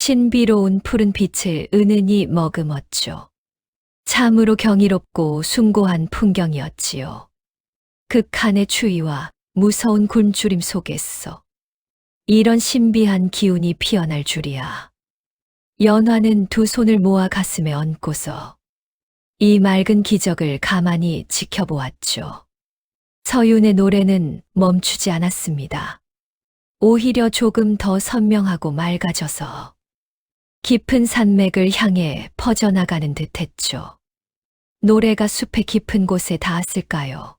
신비로운 푸른 빛을 은은히 머금었죠. 참으로 경이롭고 숭고한 풍경이었지요. 극한의 추위와 무서운 굶주림 속에서 이런 신비한 기운이 피어날 줄이야. 연화는 두 손을 모아 가슴에 얹고서 이 맑은 기적을 가만히 지켜보았죠. 서윤의 노래는 멈추지 않았습니다. 오히려 조금 더 선명하고 맑아져서 깊은 산맥을 향해 퍼져나가는 듯했죠. 노래가 숲의 깊은 곳에 닿았을까요?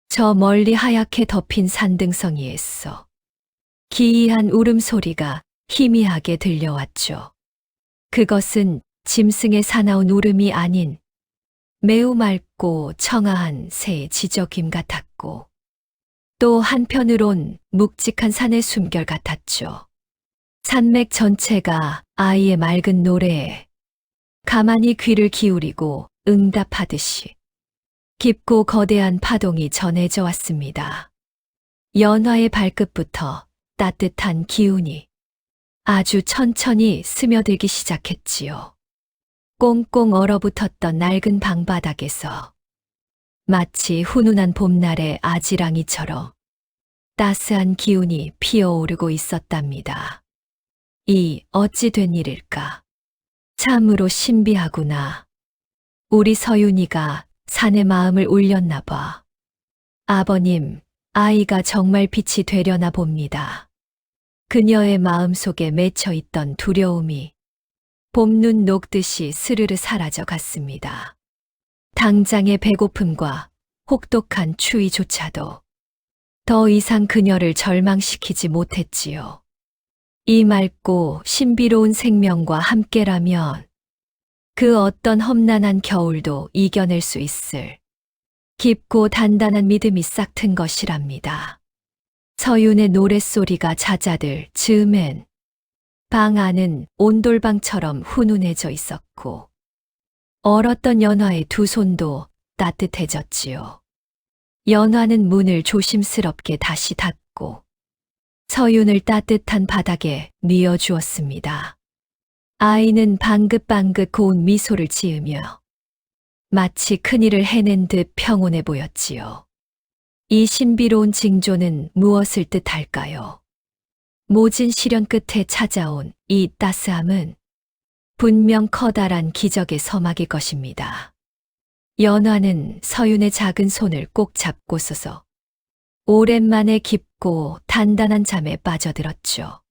저 멀리 하얗게 덮인 산등성이에서 기이한 울음소리가 희미하게 들려왔죠. 그것은 짐승의 사나운 울음이 아닌 매우 맑고 청아한 새의 지저귀 같았고 또 한편으론 묵직한 산의 숨결 같았죠. 산맥 전체가 아이의 맑은 노래에 가만히 귀를 기울이고 응답하듯이 깊고 거대한 파동이 전해져 왔습니다. 연화의 발끝부터 따뜻한 기운이 아주 천천히 스며들기 시작했지요. 꽁꽁 얼어붙었던 낡은 방바닥에서 마치 훈훈한 봄날의 아지랑이처럼 따스한 기운이 피어오르고 있었답니다. 이 어찌 된 일일까? 참으로 신비하구나. 우리 서윤이가 산의 마음을 울렸나 봐. 아버님, 아이가 정말 빛이 되려나 봅니다. 그녀의 마음속에 맺혀 있던 두려움이 봄눈 녹듯이 스르르 사라져 갔습니다. 당장의 배고픔과 혹독한 추위조차도 더 이상 그녀를 절망시키지 못했지요. 이 맑고 신비로운 생명과 함께라면 그 어떤 험난한 겨울도 이겨낼 수 있을 깊고 단단한 믿음이 싹튼 것이랍니다. 서윤의 노랫소리가 잦아들 즈음엔 방 안은 온돌방처럼 훈훈해져 있었고 얼었던 연화의 두 손도 따뜻해졌지요. 연화는 문을 조심스럽게 다시 닫고 서윤을 따뜻한 바닥에 뉘어주었습니다. 아이는 방긋방긋 고운 미소를 지으며 마치 큰일을 해낸 듯 평온해 보였지요. 이 신비로운 징조는 무엇을 뜻할까요? 모진 시련 끝에 찾아온 이 따스함은 분명 커다란 기적의 서막일 것입니다. 연화는 서윤의 작은 손을 꼭 잡고 서서 오랜만에 깊고 단단한 잠에 빠져들었죠.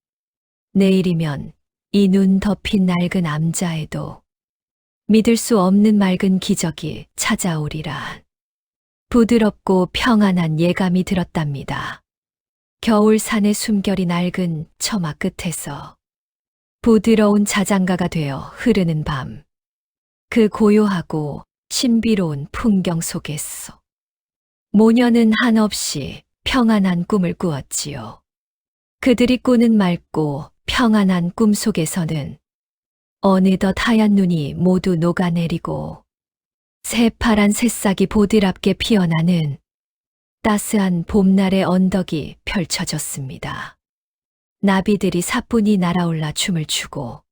내일이면 이 눈 덮인 낡은 암자에도 믿을 수 없는 맑은 기적이 찾아오리라. 부드럽고 평안한 예감이 들었답니다. 겨울 산의 숨결이 낡은 처마 끝에서 부드러운 자장가가 되어 흐르는 밤. 그 고요하고 신비로운 풍경 속에서 모녀는 한없이 평안한 꿈을 꾸었지요. 그들이 꾸는 맑고 평안한 꿈 속에서는 어느덧 하얀 눈이 모두 녹아내리고 새파란 새싹이 보드랍게 피어나는 따스한 봄날의 언덕이 펼쳐졌습니다. 나비들이 사뿐히 날아올라 춤을 추고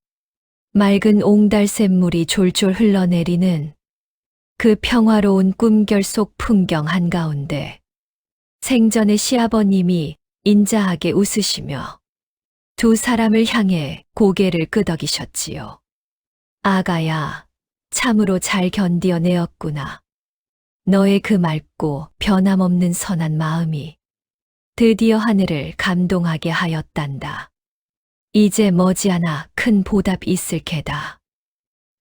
맑은 옹달샘물이 졸졸 흘러내리는 그 평화로운 꿈결 속 풍경 한가운데 생전의 시아버님이 인자하게 웃으시며 두 사람을 향해 고개를 끄덕이셨지요. 아가야, 참으로 잘 견디어내었구나. 너의 그 맑고 변함없는 선한 마음이 드디어 하늘을 감동하게 하였단다. 이제 머지않아 큰 보답 있을 게다.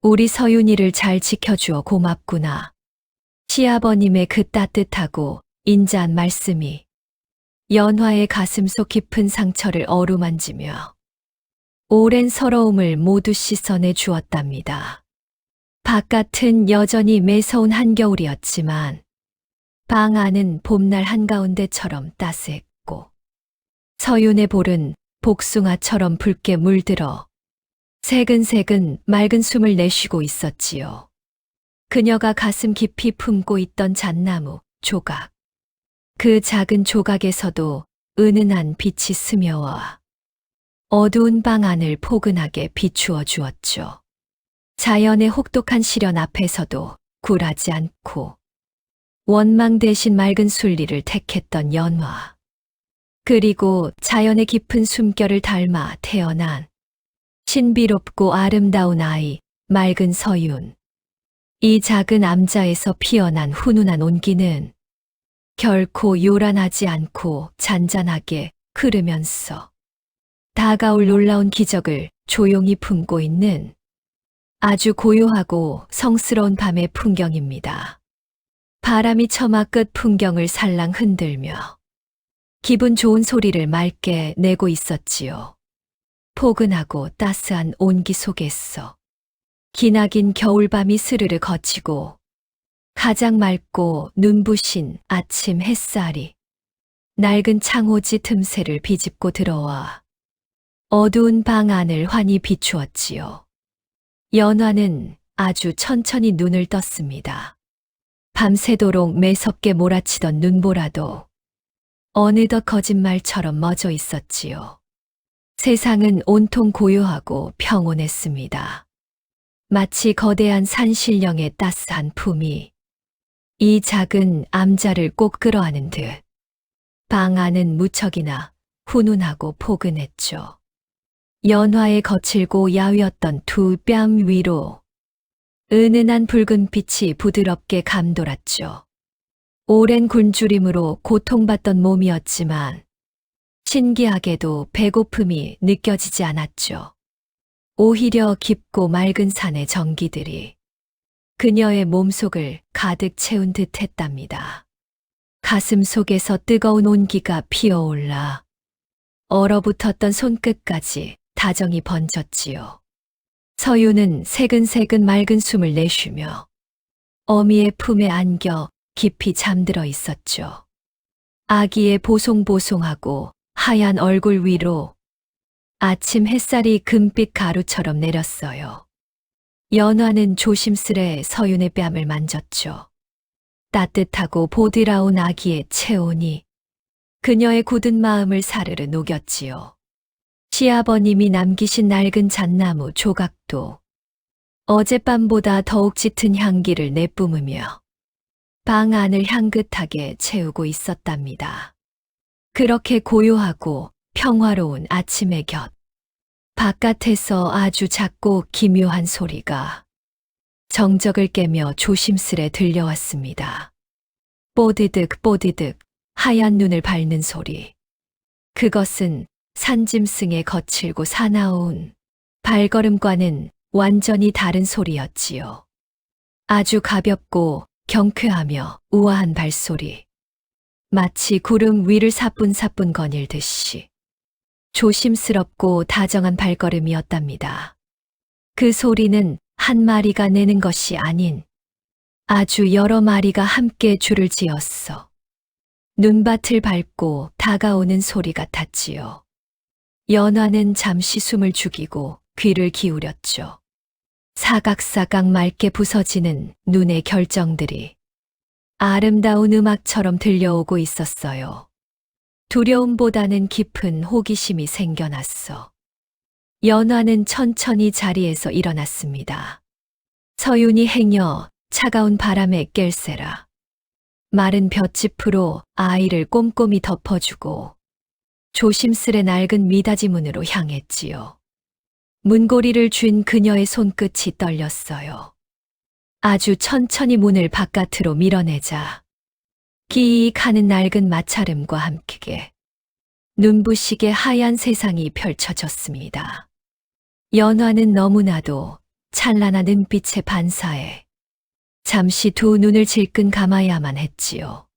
우리 서윤이를 잘 지켜주어 고맙구나. 시아버님의 그 따뜻하고 인자한 말씀이 연화의 가슴속 깊은 상처를 어루만지며 오랜 서러움을 모두 씻어내 주었답니다. 바깥은 여전히 매서운 한겨울이었지만 방 안은 봄날 한가운데처럼 따스했고 서윤의 볼은 복숭아처럼 붉게 물들어 새근새근 맑은 숨을 내쉬고 있었지요. 그녀가 가슴 깊이 품고 있던 잣나무 조각. 그 작은 조각에서도 은은한 빛이 스며와 어두운 방 안을 포근하게 비추어 주었죠. 자연의 혹독한 시련 앞에서도 굴하지 않고 원망 대신 맑은 순리를 택했던 연화. 그리고 자연의 깊은 숨결을 닮아 태어난 신비롭고 아름다운 아이, 맑은 서윤. 이 작은 암자에서 피어난 훈훈한 온기는 결코 요란하지 않고 잔잔하게 흐르면서 다가올 놀라운 기적을 조용히 품고 있는 아주 고요하고 성스러운 밤의 풍경입니다. 바람이 처마 끝 풍경을 살랑 흔들며 기분 좋은 소리를 맑게 내고 있었지요. 포근하고 따스한 온기 속에서 기나긴 겨울밤이 스르르 거치고 가장 맑고 눈부신 아침 햇살이 낡은 창호지 틈새를 비집고 들어와 어두운 방 안을 환히 비추었지요. 연화는 아주 천천히 눈을 떴습니다. 밤새도록 매섭게 몰아치던 눈보라도 어느덧 거짓말처럼 멎어 있었지요. 세상은 온통 고요하고 평온했습니다. 마치 거대한 산신령의 따스한 품이 이 작은 암자를 꼭 끌어안은 듯 방 안은 무척이나 훈훈하고 포근했죠. 연화의 거칠고 야위었던 두 뺨 위로 은은한 붉은 빛이 부드럽게 감돌았죠. 오랜 굶주림으로 고통받던 몸이었지만 신기하게도 배고픔이 느껴지지 않았죠. 오히려 깊고 맑은 산의 전기들이 그녀의 몸속을 가득 채운 듯 했답니다. 가슴 속에서 뜨거운 온기가 피어올라 얼어붙었던 손끝까지 다정히 번졌지요. 서유는 새근새근 맑은 숨을 내쉬며 어미의 품에 안겨 깊이 잠들어 있었죠. 아기의 보송보송하고 하얀 얼굴 위로 아침 햇살이 금빛 가루처럼 내렸어요. 연화는 조심스레 서윤의 뺨을 만졌죠. 따뜻하고 보드라운 아기의 체온이 그녀의 굳은 마음을 사르르 녹였지요. 시아버님이 남기신 낡은 잣나무 조각도 어젯밤보다 더욱 짙은 향기를 내뿜으며 방 안을 향긋하게 채우고 있었답니다. 그렇게 고요하고 평화로운 아침의 곁, 바깥에서 아주 작고 기묘한 소리가 정적을 깨며 조심스레 들려왔습니다. 뽀드득 뽀드득 하얀 눈을 밟는 소리. 그것은 산짐승의 거칠고 사나운 발걸음과는 완전히 다른 소리였지요. 아주 가볍고 경쾌하며 우아한 발소리. 마치 구름 위를 사뿐사뿐 거닐듯이 조심스럽고 다정한 발걸음이었답니다. 그 소리는 한 마리가 내는 것이 아닌 아주 여러 마리가 함께 줄을 지었어 눈밭을 밟고 다가오는 소리 같았지요. 연화는 잠시 숨을 죽이고 귀를 기울였죠. 사각사각 맑게 부서지는 눈의 결정들이 아름다운 음악처럼 들려오고 있었어요. 두려움보다는 깊은 호기심이 생겨났어. 연화는 천천히 자리에서 일어났습니다. 서윤이 행여 차가운 바람에 깰세라. 마른 볏짚으로 아이를 꼼꼼히 덮어주고 조심스레 낡은 미닫이 문으로 향했지요. 문고리를 쥔 그녀의 손끝이 떨렸어요. 아주 천천히 문을 바깥으로 밀어내자 기익 하는 낡은 마찰음과 함께 눈부시게 하얀 세상이 펼쳐졌습니다. 연화는 너무나도 찬란한 은빛의 반사에 잠시 두 눈을 질끈 감아야만 했지요.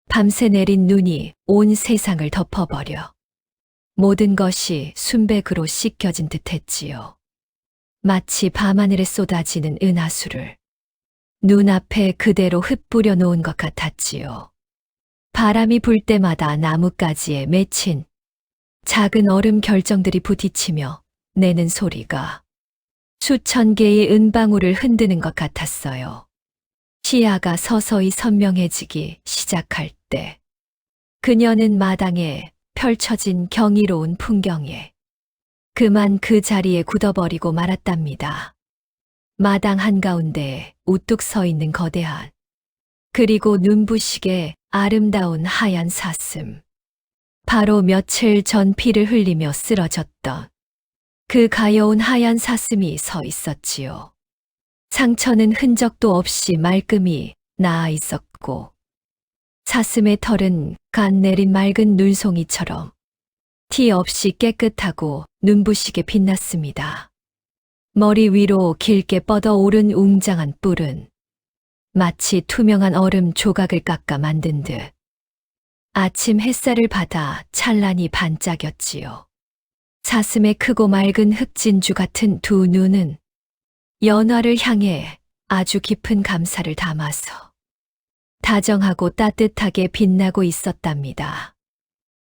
밤새 내린 눈이 온 세상을 덮어버려 모든 것이 순백으로 씻겨진 듯 했지요. 마치 밤하늘에 쏟아지는 은하수를 눈앞에 그대로 흩뿌려 놓은 것 같았지요. 바람이 불 때마다 나뭇가지에 맺힌 작은 얼음 결정들이 부딪히며 내는 소리가 수천 개의 은방울을 흔드는 것 같았어요. 시야가 서서히 선명해지기 시작할 때 그녀는 마당에 펼쳐진 경이로운 풍경에 그만 그 자리에 굳어버리고 말았답니다. 마당 한가운데 우뚝 서 있는 거대한 그리고 눈부시게 아름다운 하얀 사슴. 바로 며칠 전 피를 흘리며 쓰러졌던 그 가여운 하얀 사슴이 서 있었지요. 상처는 흔적도 없이 말끔히 나아 있었고 사슴의 털은 간 내린 맑은 눈송이처럼 티 없이 깨끗하고 눈부시게 빛났습니다. 머리 위로 길게 뻗어오른 웅장한 뿔은 마치 투명한 얼음 조각을 깎아 만든 듯 아침 햇살을 받아 찬란히 반짝였지요. 사슴의 크고 맑은 흑진주 같은 두 눈은 연화를 향해 아주 깊은 감사를 담아서 다정하고 따뜻하게 빛나고 있었답니다.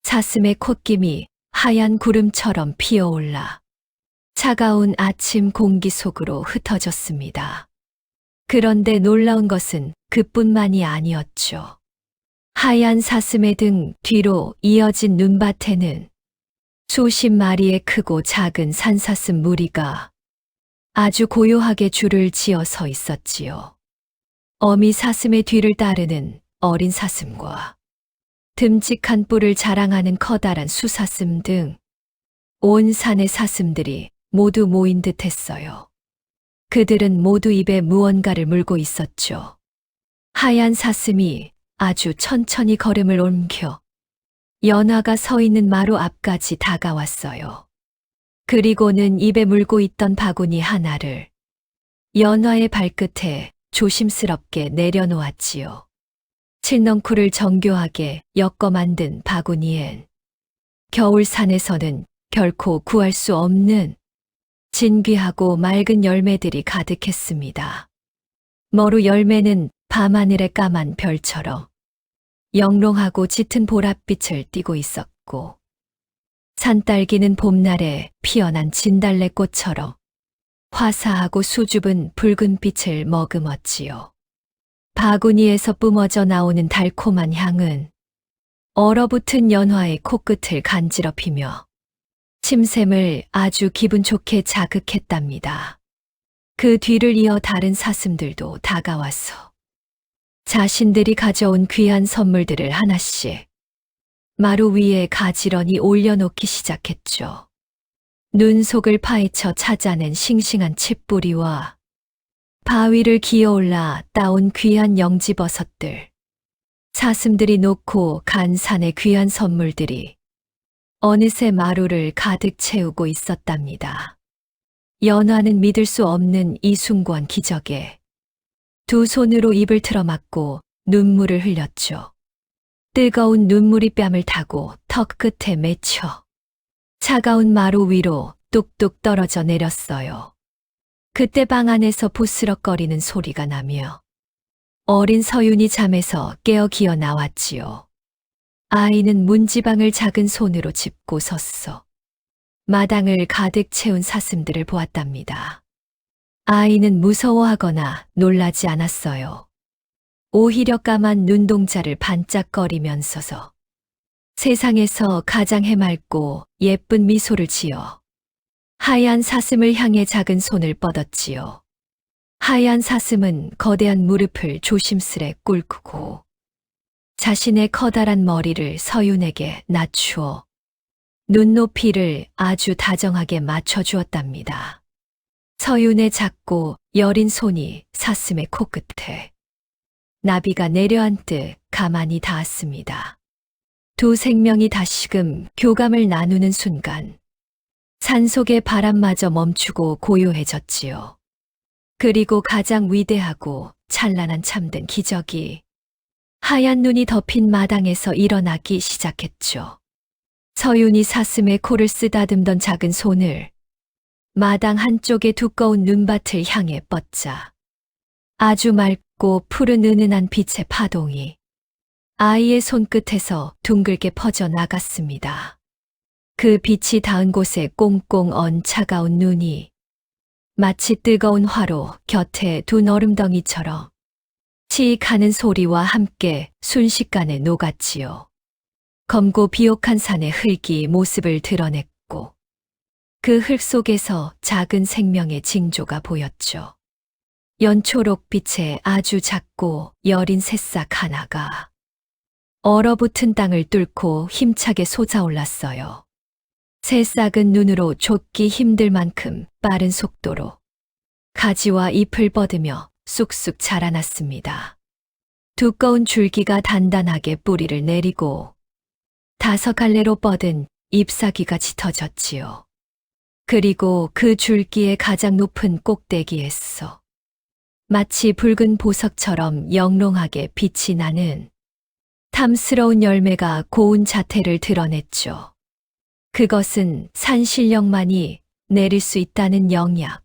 사슴의 콧김이 하얀 구름처럼 피어올라 차가운 아침 공기 속으로 흩어졌습니다. 그런데 놀라운 것은 그뿐만이 아니었죠. 하얀 사슴의 등 뒤로 이어진 눈밭에는 수십 마리의 크고 작은 산사슴 무리가 아주 고요하게 줄을 지어 서 있었지요. 어미 사슴의 뒤를 따르는 어린 사슴과 듬직한 뿔을 자랑하는 커다란 수사슴 등 온 산의 사슴들이 모두 모인 듯 했어요. 그들은 모두 입에 무언가를 물고 있었죠. 하얀 사슴이 아주 천천히 걸음을 옮겨 연화가 서 있는 마루 앞까지 다가왔어요. 그리고는 입에 물고 있던 바구니 하나를 연화의 발끝에 조심스럽게 내려놓았지요. 칠넝쿨을 정교하게 엮어 만든 바구니엔 겨울산에서는 결코 구할 수 없는 진귀하고 맑은 열매들이 가득했습니다. 머루 열매는 밤하늘의 까만 별처럼 영롱하고 짙은 보랏빛을 띠고 있었고, 산딸기는 봄날에 피어난 진달래꽃처럼 화사하고 수줍은 붉은 빛을 머금었지요. 바구니에서 뿜어져 나오는 달콤한 향은 얼어붙은 연화의 코끝을 간지럽히며 침샘을 아주 기분 좋게 자극했답니다. 그 뒤를 이어 다른 사슴들도 다가와서 자신들이 가져온 귀한 선물들을 하나씩 마루 위에 가지런히 올려놓기 시작했죠. 눈 속을 파헤쳐 찾아낸 싱싱한 칡뿌리와 바위를 기어올라 따온 귀한 영지버섯들, 사슴들이 놓고 간 산의 귀한 선물들이 어느새 마루를 가득 채우고 있었답니다. 연화는 믿을 수 없는 이 숭고한 기적에 두 손으로 입을 틀어막고 눈물을 흘렸죠. 뜨거운 눈물이 뺨을 타고 턱 끝에 맺혀 차가운 마루 위로 뚝뚝 떨어져 내렸어요. 그때 방 안에서 부스럭거리는 소리가 나며 어린 서윤이 잠에서 깨어 기어 나왔지요. 아이는 문지방을 작은 손으로 짚고 섰어 마당을 가득 채운 사슴들을 보았답니다. 아이는 무서워하거나 놀라지 않았어요. 오히려 까만 눈동자를 반짝거리면서서 세상에서 가장 해맑고 예쁜 미소를 지어 하얀 사슴을 향해 작은 손을 뻗었지요. 하얀 사슴은 거대한 무릎을 조심스레 꿇고 자신의 커다란 머리를 서윤에게 낮추어 눈높이를 아주 다정하게 맞춰주었답니다. 서윤의 작고 여린 손이 사슴의 코끝에 나비가 내려앉듯 가만히 닿았습니다. 두 생명이 다시금 교감을 나누는 순간 산속의 바람마저 멈추고 고요해졌지요. 그리고 가장 위대하고 찬란한 참된 기적이 하얀 눈이 덮인 마당에서 일어나기 시작했죠. 서윤이 사슴의 코를 쓰다듬던 작은 손을 마당 한쪽의 두꺼운 눈밭을 향해 뻗자 아주 맑고 푸른 은은한 빛의 파동이 아이의 손끝에서 둥글게 퍼져 나갔습니다. 그 빛이 닿은 곳에 꽁꽁 언 차가운 눈이 마치 뜨거운 화로 곁에 두 너름덩이처럼 치익 하는 소리와 함께 순식간에 녹았지요. 검고 비옥한 산의 흙이 모습을 드러냈고 그 흙 속에서 작은 생명의 징조가 보였죠. 연초록빛의 아주 작고 여린 새싹 하나가 얼어붙은 땅을 뚫고 힘차게 솟아올랐어요. 새싹은 눈으로 좇기 힘들 만큼 빠른 속도로 가지와 잎을 뻗으며 쑥쑥 자라났습니다. 두꺼운 줄기가 단단하게 뿌리를 내리고 5갈래로 뻗은 잎사귀가 짙어졌지요. 그리고 그 줄기의 가장 높은 꼭대기에서 마치 붉은 보석처럼 영롱하게 빛이 나는 탐스러운 열매가 고운 자태를 드러냈죠. 그것은 산신령만이 내릴 수 있다는 영약,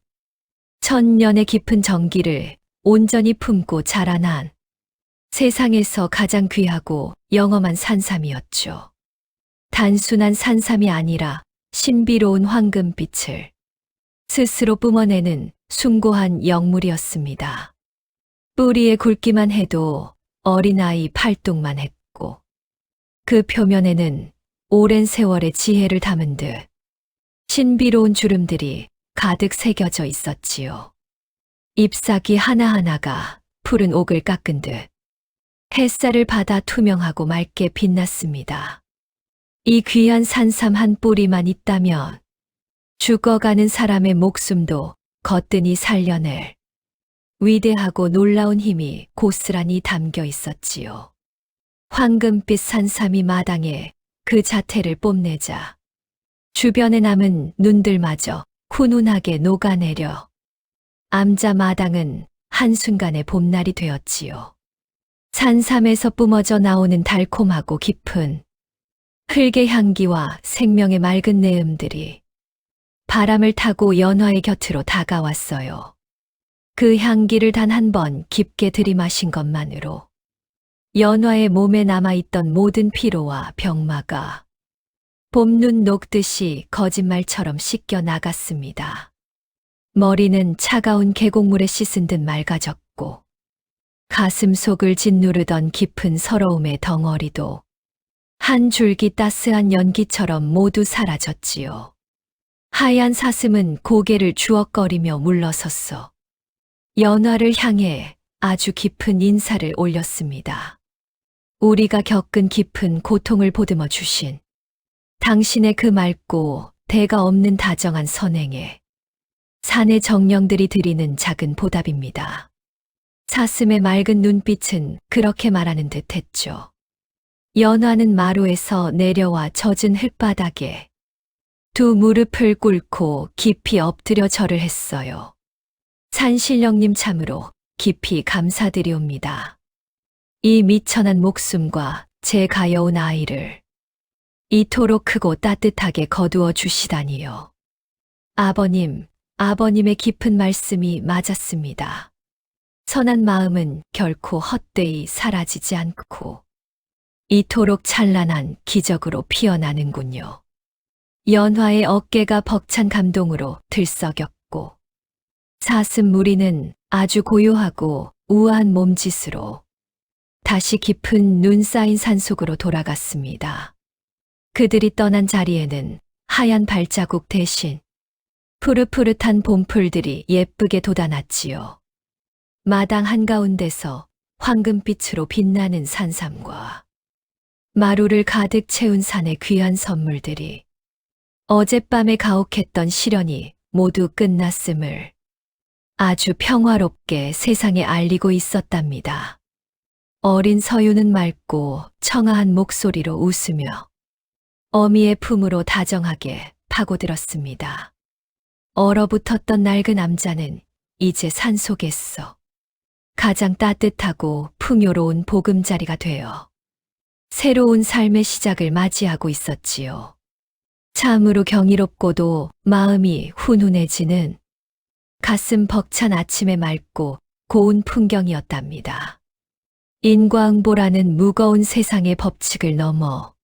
천년의 깊은 정기를 온전히 품고 자라난 세상에서 가장 귀하고 영험한 산삼이었죠. 단순한 산삼이 아니라 신비로운 황금빛을 스스로 뿜어내는 숭고한 영물이었습니다. 뿌리에 굵기만 해도 어린아이 팔뚝만 했고 그 표면에는 오랜 세월의 지혜를 담은 듯 신비로운 주름들이 가득 새겨져 있었지요. 잎사귀 하나하나가 푸른 옥을 깎은 듯 햇살을 받아 투명하고 맑게 빛났습니다. 이 귀한 산삼 한 뿌리만 있다면 죽어가는 사람의 목숨도 거뜬히 살려낼 위대하고 놀라운 힘이 고스란히 담겨 있었지요. 황금빛 산삼이 마당에 그 자태를 뽐내자 주변에 남은 눈들마저 훈훈하게 녹아내려 암자 마당은 한순간의 봄날이 되었지요. 산삼에서 뿜어져 나오는 달콤하고 깊은 흙의 향기와 생명의 맑은 내음들이 바람을 타고 연화의 곁으로 다가왔어요. 그 향기를 단 한 번 깊게 들이마신 것만으로 연화의 몸에 남아있던 모든 피로와 병마가 봄눈 녹듯이 거짓말처럼 씻겨 나갔습니다. 머리는 차가운 계곡물에 씻은 듯 맑아졌고 가슴 속을 짓누르던 깊은 서러움의 덩어리도 한 줄기 따스한 연기처럼 모두 사라졌지요. 하얀 사슴은 고개를 주걱거리며 물러섰어 연화를 향해 아주 깊은 인사를 올렸습니다. 우리가 겪은 깊은 고통을 보듬어 주신 당신의 그 맑고 대가 없는 다정한 선행에 산의 정령들이 드리는 작은 보답입니다. 사슴의 맑은 눈빛은 그렇게 말하는 듯 했죠. 연화는 마루에서 내려와 젖은 흙바닥에 두 무릎을 꿇고 깊이 엎드려 절을 했어요. 산신령님 참으로 깊이 감사드리옵니다. 이 미천한 목숨과 제 가여운 아이를 이토록 크고 따뜻하게 거두어 주시다니요. 아버님, 아버님의 깊은 말씀이 맞았습니다. 선한 마음은 결코 헛되이 사라지지 않고 이토록 찬란한 기적으로 피어나는군요. 연화의 어깨가 벅찬 감동으로 들썩였고 사슴 무리는 아주 고요하고 우아한 몸짓으로 다시 깊은 눈 쌓인 산속으로 돌아갔습니다. 그들이 떠난 자리에는 하얀 발자국 대신 푸릇푸릇한 봄풀들이 예쁘게 돋아났지요. 마당 한가운데서 황금빛으로 빛나는 산삼과 마루를 가득 채운 산의 귀한 선물들이 어젯밤에 가혹했던 시련이 모두 끝났음을 아주 평화롭게 세상에 알리고 있었답니다. 어린 서유는 맑고 청아한 목소리로 웃으며 어미의 품으로 다정하게 파고들었습니다. 얼어붙었던 낡은 남자는 이제 산속에서 가장 따뜻하고 풍요로운 보금자리가 되어 새로운 삶의 시작을 맞이하고 있었지요. 참으로 경이롭고도 마음이 훈훈해지는 가슴 벅찬 아침의 맑고 고운 풍경이었답니다. 인과응보라는 무거운 세상의 법칙을 넘어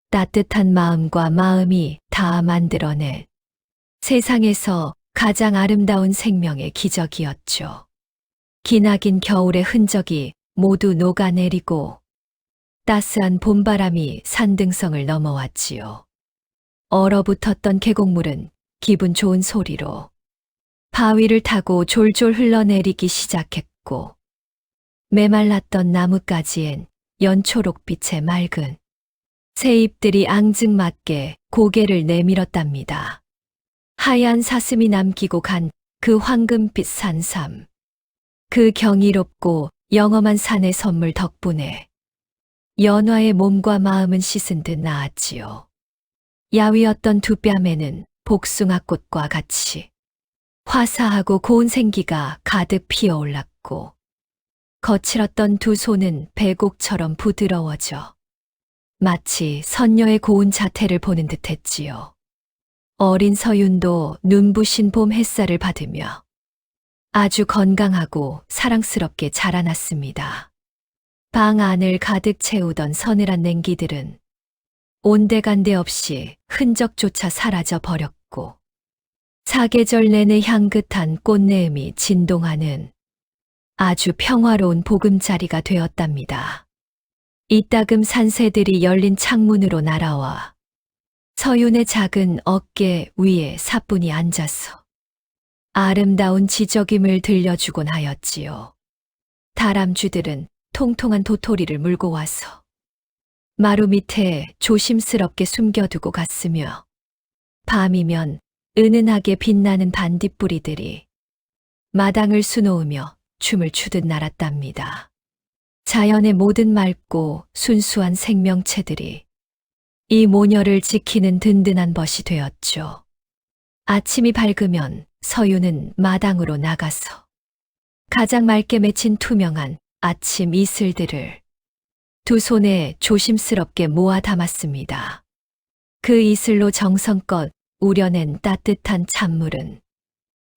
따뜻한 마음과 마음이 다 만들어낸 세상에서 가장 아름다운 생명의 기적이었죠. 기나긴 겨울의 흔적이 모두 녹아내리고 따스한 봄바람이 산등성을 넘어왔지요. 얼어붙었던 계곡물은 기분 좋은 소리로 바위를 타고 졸졸 흘러내리기 시작했고 메말랐던 나뭇가지엔 연초록빛의 맑은 새잎들이 앙증맞게 고개를 내밀었답니다. 하얀 사슴이 남기고 간 그 황금빛 산삼, 그 경이롭고 영험한 산의 선물 덕분에 연화의 몸과 마음은 씻은 듯 나았지요. 야위었던 두 뺨에는 복숭아꽃과 같이 화사하고 고운 생기가 가득 피어올랐고 거칠었던 두 손은 배곡처럼 부드러워져 마치 선녀의 고운 자태를 보는 듯했지요. 어린 서윤도 눈부신 봄 햇살을 받으며 아주 건강하고 사랑스럽게 자라났습니다. 방 안을 가득 채우던 서늘한 냉기들은 온데간데 없이 흔적조차 사라져 버렸고 사계절 내내 향긋한 꽃내음이 진동하는 아주 평화로운 보금자리가 되었답니다. 이따금 산새들이 열린 창문으로 날아와 서윤의 작은 어깨 위에 사뿐히 앉아서 아름다운 지저귀을 들려주곤 하였지요. 다람쥐들은 통통한 도토리를 물고 와서 마루 밑에 조심스럽게 숨겨두고 갔으며 밤이면 은은하게 빛나는 반딧불이들이 마당을 수놓으며 춤을 추듯 날았답니다. 자연의 모든 맑고 순수한 생명체들이 이 모녀를 지키는 든든한 벗이 되었죠. 아침이 밝으면 서유는 마당으로 나가서 가장 맑게 맺힌 투명한 아침 이슬들을 두 손에 조심스럽게 모아 담았습니다. 그 이슬로 정성껏 우려낸 따뜻한 찬물은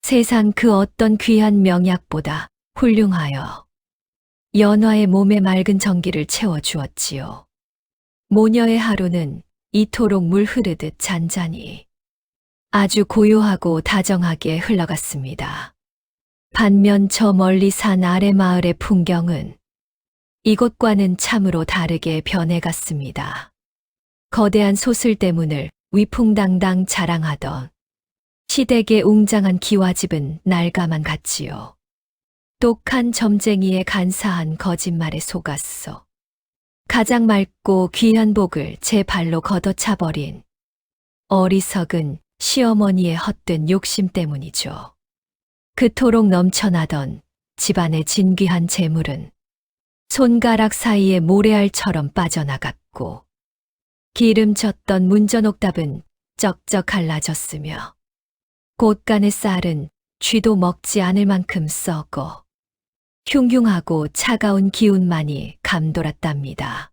세상 그 어떤 귀한 명약보다 훌륭하여 연화의 몸에 맑은 정기를 채워주었지요. 모녀의 하루는 이토록 물 흐르듯 잔잔히 아주 고요하고 다정하게 흘러갔습니다. 반면 저 멀리 산 아래 마을의 풍경은 이곳과는 참으로 다르게 변해갔습니다. 거대한 소슬대문을 위풍당당 자랑하던 시댁의 웅장한 기와집은 낡아만 같지요. 똑한 점쟁이의 간사한 거짓말에 속았어 가장 맑고 귀한 복을 제 발로 걷어차버린 어리석은 시어머니의 헛된 욕심 때문이죠. 그토록 넘쳐나던 집안의 진귀한 재물은 손가락 사이에 모래알처럼 빠져나갔고 기름졌던 문전옥답은 쩍쩍 갈라졌으며 곳간의 쌀은 쥐도 먹지 않을 만큼 썩어 흉흉하고 차가운 기운만이 감돌았답니다.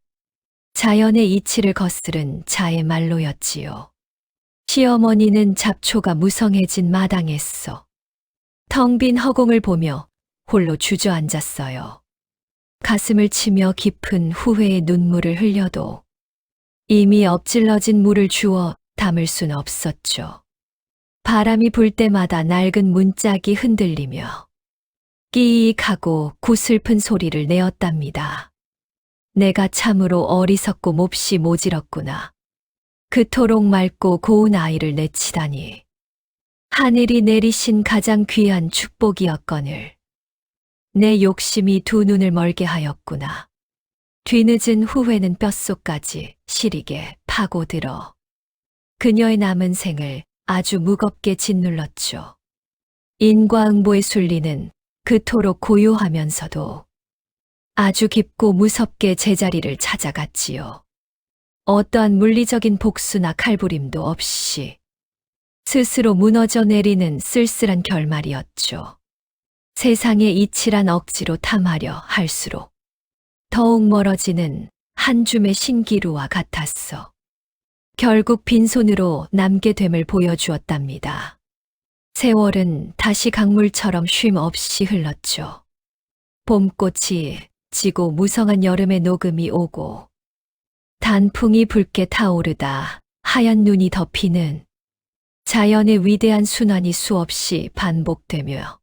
자연의 이치를 거스른 자의 말로였지요. 시어머니는 잡초가 무성해진 마당에서 텅 빈 허공을 보며 홀로 주저앉았어요. 가슴을 치며 깊은 후회의 눈물을 흘려도 이미 엎질러진 물을 주워 담을 순 없었죠. 바람이 불 때마다 낡은 문짝이 흔들리며 끼익하고 구슬픈 소리를 내었답니다. 내가 참으로 어리석고 몹시 모질었구나. 그토록 맑고 고운 아이를 내치다니. 하늘이 내리신 가장 귀한 축복이었거늘. 내 욕심이 두 눈을 멀게 하였구나. 뒤늦은 후회는 뼛속까지 시리게 파고들어 그녀의 남은 생을 아주 무겁게 짓눌렀죠. 인과응보의 순리는 그토록 고요하면서도 아주 깊고 무섭게 제자리를 찾아갔지요. 어떠한 물리적인 복수나 칼부림도 없이 스스로 무너져 내리는 쓸쓸한 결말이었죠. 세상의 이치란 억지로 탐하려 할수록 더욱 멀어지는 한 줌의 신기루와 같았어. 결국 빈손으로 남게 됨을 보여주었답니다. 세월은 다시 강물처럼 쉼 없이 흘렀죠. 봄꽃이 지고 무성한 여름의 녹음이 오고 단풍이 붉게 타오르다 하얀 눈이 덮이는 자연의 위대한 순환이 수없이 반복되며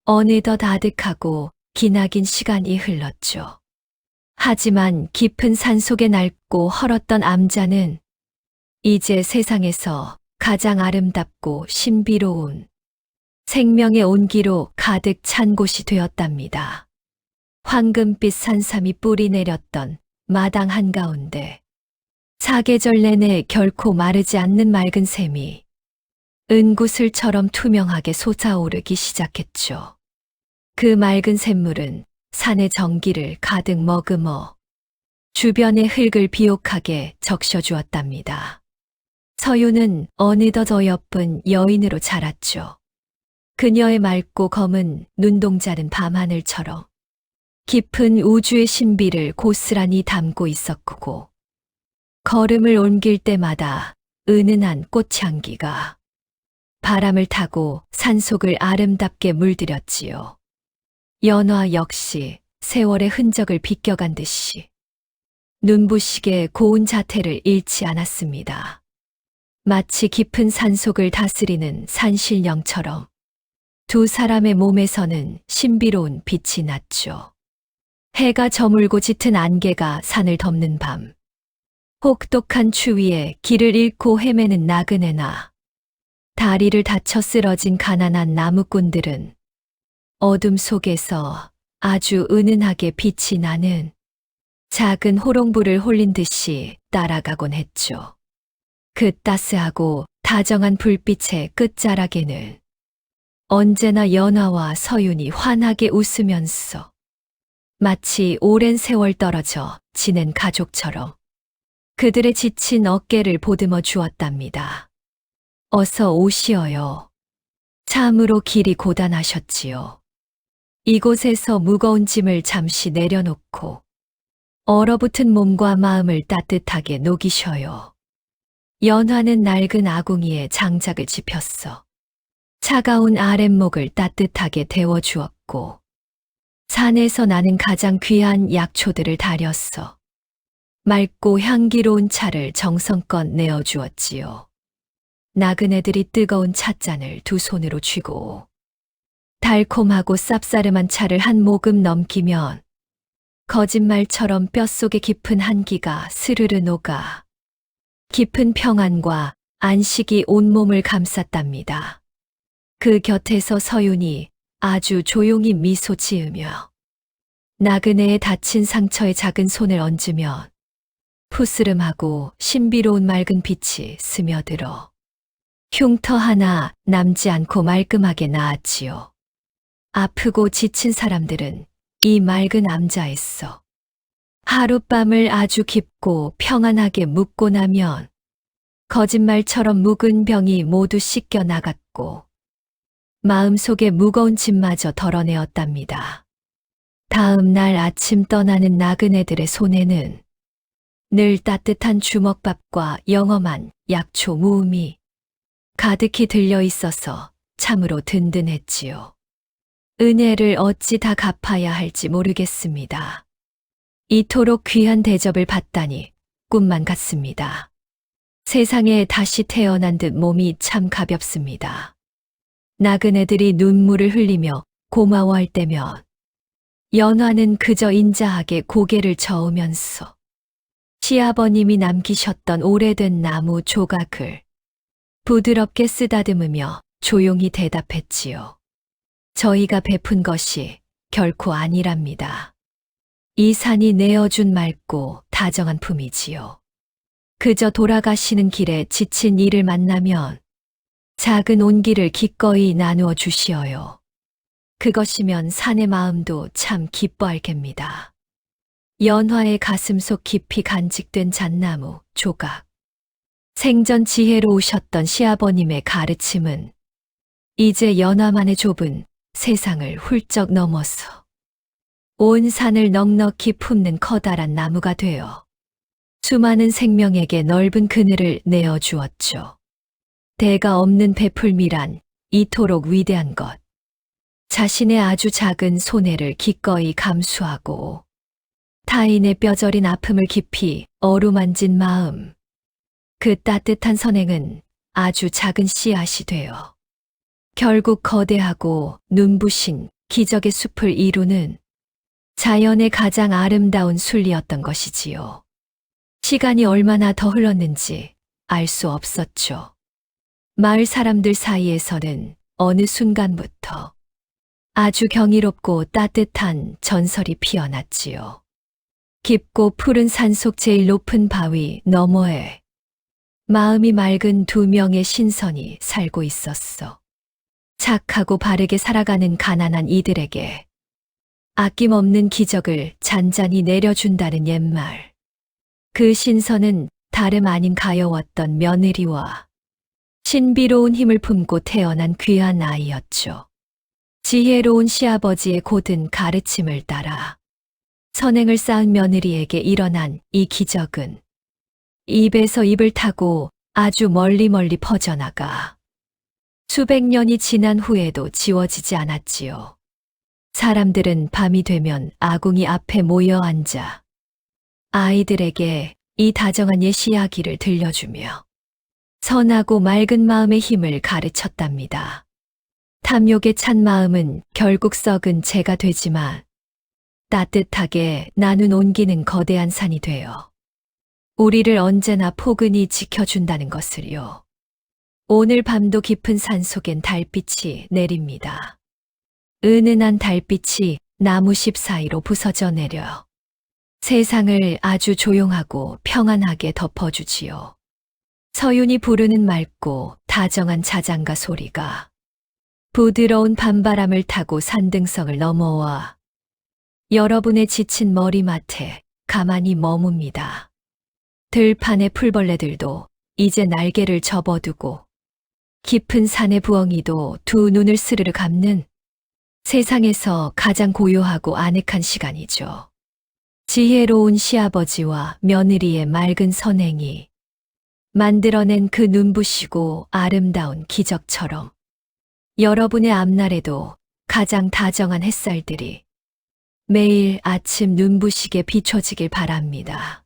어느덧 아득하고 기나긴 시간이 흘렀죠. 하지만 깊은 산속에 낡고 헐었던 암자는 이제 세상에서 가장 아름답고 신비로운 생명의 온기로 가득 찬 곳이 되었답니다. 황금빛 산삼이 뿌리 내렸던 마당 한가운데 사계절 내내 결코 마르지 않는 맑은 샘이 은구슬처럼 투명하게 솟아오르기 시작했죠. 그 맑은 샘물은 산의 정기를 가득 머금어 주변의 흙을 비옥하게 적셔주었답니다. 서유는 어느덧 어여쁜 여인으로 자랐죠. 그녀의 맑고 검은 눈동자는 밤하늘처럼 깊은 우주의 신비를 고스란히 담고 있었고 걸음을 옮길 때마다 은은한 꽃향기가 바람을 타고 산속을 아름답게 물들였지요. 연화 역시 세월의 흔적을 비껴간 듯이 눈부시게 고운 자태를 잃지 않았습니다. 마치 깊은 산속을 다스리는 산신령처럼 두 사람의 몸에서는 신비로운 빛이 났죠. 해가 저물고 짙은 안개가 산을 덮는 밤, 혹독한 추위에 길을 잃고 헤매는 나그네나 다리를 다쳐 쓰러진 가난한 나무꾼들은 어둠 속에서 아주 은은하게 빛이 나는 작은 호롱불을 홀린 듯이 따라가곤 했죠. 그 따스하고 다정한 불빛의 끝자락에는 언제나 연화와 서윤이 환하게 웃으면서 마치 오랜 세월 떨어져 지낸 가족처럼 그들의 지친 어깨를 보듬어 주었답니다. 어서 오시어요. 참으로 길이 고단하셨지요. 이곳에서 무거운 짐을 잠시 내려놓고 얼어붙은 몸과 마음을 따뜻하게 녹이셔요. 연화는 낡은 아궁이에 장작을 지폈어. 차가운 아랫목을 따뜻하게 데워주었고 산에서 나는 가장 귀한 약초들을 다렸어. 맑고 향기로운 차를 정성껏 내어주었지요. 나그네들이 뜨거운 찻잔을 두 손으로 쥐고 달콤하고 쌉싸름한 차를 한 모금 넘기면 거짓말처럼 뼛속에 깊은 한기가 스르르 녹아 깊은 평안과 안식이 온몸을 감쌌답니다. 그 곁에서 서윤이 아주 조용히 미소 지으며 나그네의 다친 상처에 작은 손을 얹으면 푸스름하고 신비로운 맑은 빛이 스며들어 흉터 하나 남지 않고 말끔하게 나았지요. 아프고 지친 사람들은 이 맑은 암자에서 하룻밤을 아주 깊고 평안하게 묵고 나면 거짓말처럼 묵은 병이 모두 씻겨 나갔고 마음속에 무거운 짐마저 덜어내었답니다. 다음 날 아침 떠나는 나그네들의 손에는 늘 따뜻한 주먹밥과 영험한 약초 무음이 가득히 들려 있어서 참으로 든든했지요. 은혜를 어찌 다 갚아야 할지 모르겠습니다. 이토록 귀한 대접을 받다니 꿈만 같습니다. 세상에 다시 태어난 듯 몸이 참 가볍습니다. 나그네들이 눈물을 흘리며 고마워할 때면 연화는 그저 인자하게 고개를 저으면서 시아버님이 남기셨던 오래된 나무 조각을 부드럽게 쓰다듬으며 조용히 대답했지요. 저희가 베푼 것이 결코 아니랍니다. 이 산이 내어준 맑고 다정한 품이지요. 그저 돌아가시는 길에 지친 이를 만나면 작은 온기를 기꺼이 나누어 주시어요. 그것이면 산의 마음도 참 기뻐할 겁니다. 연화의 가슴속 깊이 간직된 잣나무 조각. 생전 지혜로 오셨던 시아버님의 가르침은 이제 연화만의 좁은 세상을 훌쩍 넘어서 온 산을 넉넉히 품는 커다란 나무가 되어 수많은 생명에게 넓은 그늘을 내어주었죠. 대가 없는 베풀미란 이토록 위대한 것. 자신의 아주 작은 손해를 기꺼이 감수하고 타인의 뼈저린 아픔을 깊이 어루만진 마음. 그 따뜻한 선행은 아주 작은 씨앗이 되어 결국 거대하고 눈부신 기적의 숲을 이루는 자연의 가장 아름다운 순리였던 것이지요. 시간이 얼마나 더 흘렀는지 알 수 없었죠. 마을 사람들 사이에서는 어느 순간부터 아주 경이롭고 따뜻한 전설이 피어났지요. 깊고 푸른 산속 제일 높은 바위 너머에 마음이 맑은 두 명의 신선이 살고 있었어. 착하고 바르게 살아가는 가난한 이들에게 아낌없는 기적을 잔잔히 내려준다는 옛말. 그 신선은 다름 아닌 가여웠던 며느리와 신비로운 힘을 품고 태어난 귀한 아이였죠. 지혜로운 시아버지의 고든 가르침을 따라 선행을 쌓은 며느리에게 일어난 이 기적은 입에서 입을 타고 아주 멀리 퍼져나가 수백 년이 지난 후에도 지워지지 않았지요. 사람들은 밤이 되면 아궁이 앞에 모여 앉아 아이들에게 이 다정한 옛 이야기를 들려주며 선하고 맑은 마음의 힘을 가르쳤답니다. 탐욕에 찬 마음은 결국 썩은 재가 되지만 따뜻하게 나눈 온기는 거대한 산이 되어 우리를 언제나 포근히 지켜준다는 것을요. 오늘 밤도 깊은 산 속엔 달빛이 내립니다. 은은한 달빛이 나무십 사이로 부서져 내려 세상을 아주 조용하고 평안하게 덮어주지요. 서윤이 부르는 맑고 다정한 자장가 소리가 부드러운 밤바람을 타고 산등성을 넘어와 여러분의 지친 머리맡에 가만히 머뭅니다. 들판의 풀벌레들도 이제 날개를 접어두고 깊은 산의 부엉이도 두 눈을 스르르 감는 세상에서 가장 고요하고 아늑한 시간이죠. 지혜로운 시아버지와 며느리의 맑은 선행이 만들어낸 그 눈부시고 아름다운 기적처럼 여러분의 앞날에도 가장 다정한 햇살들이 매일 아침 눈부시게 비춰지길 바랍니다.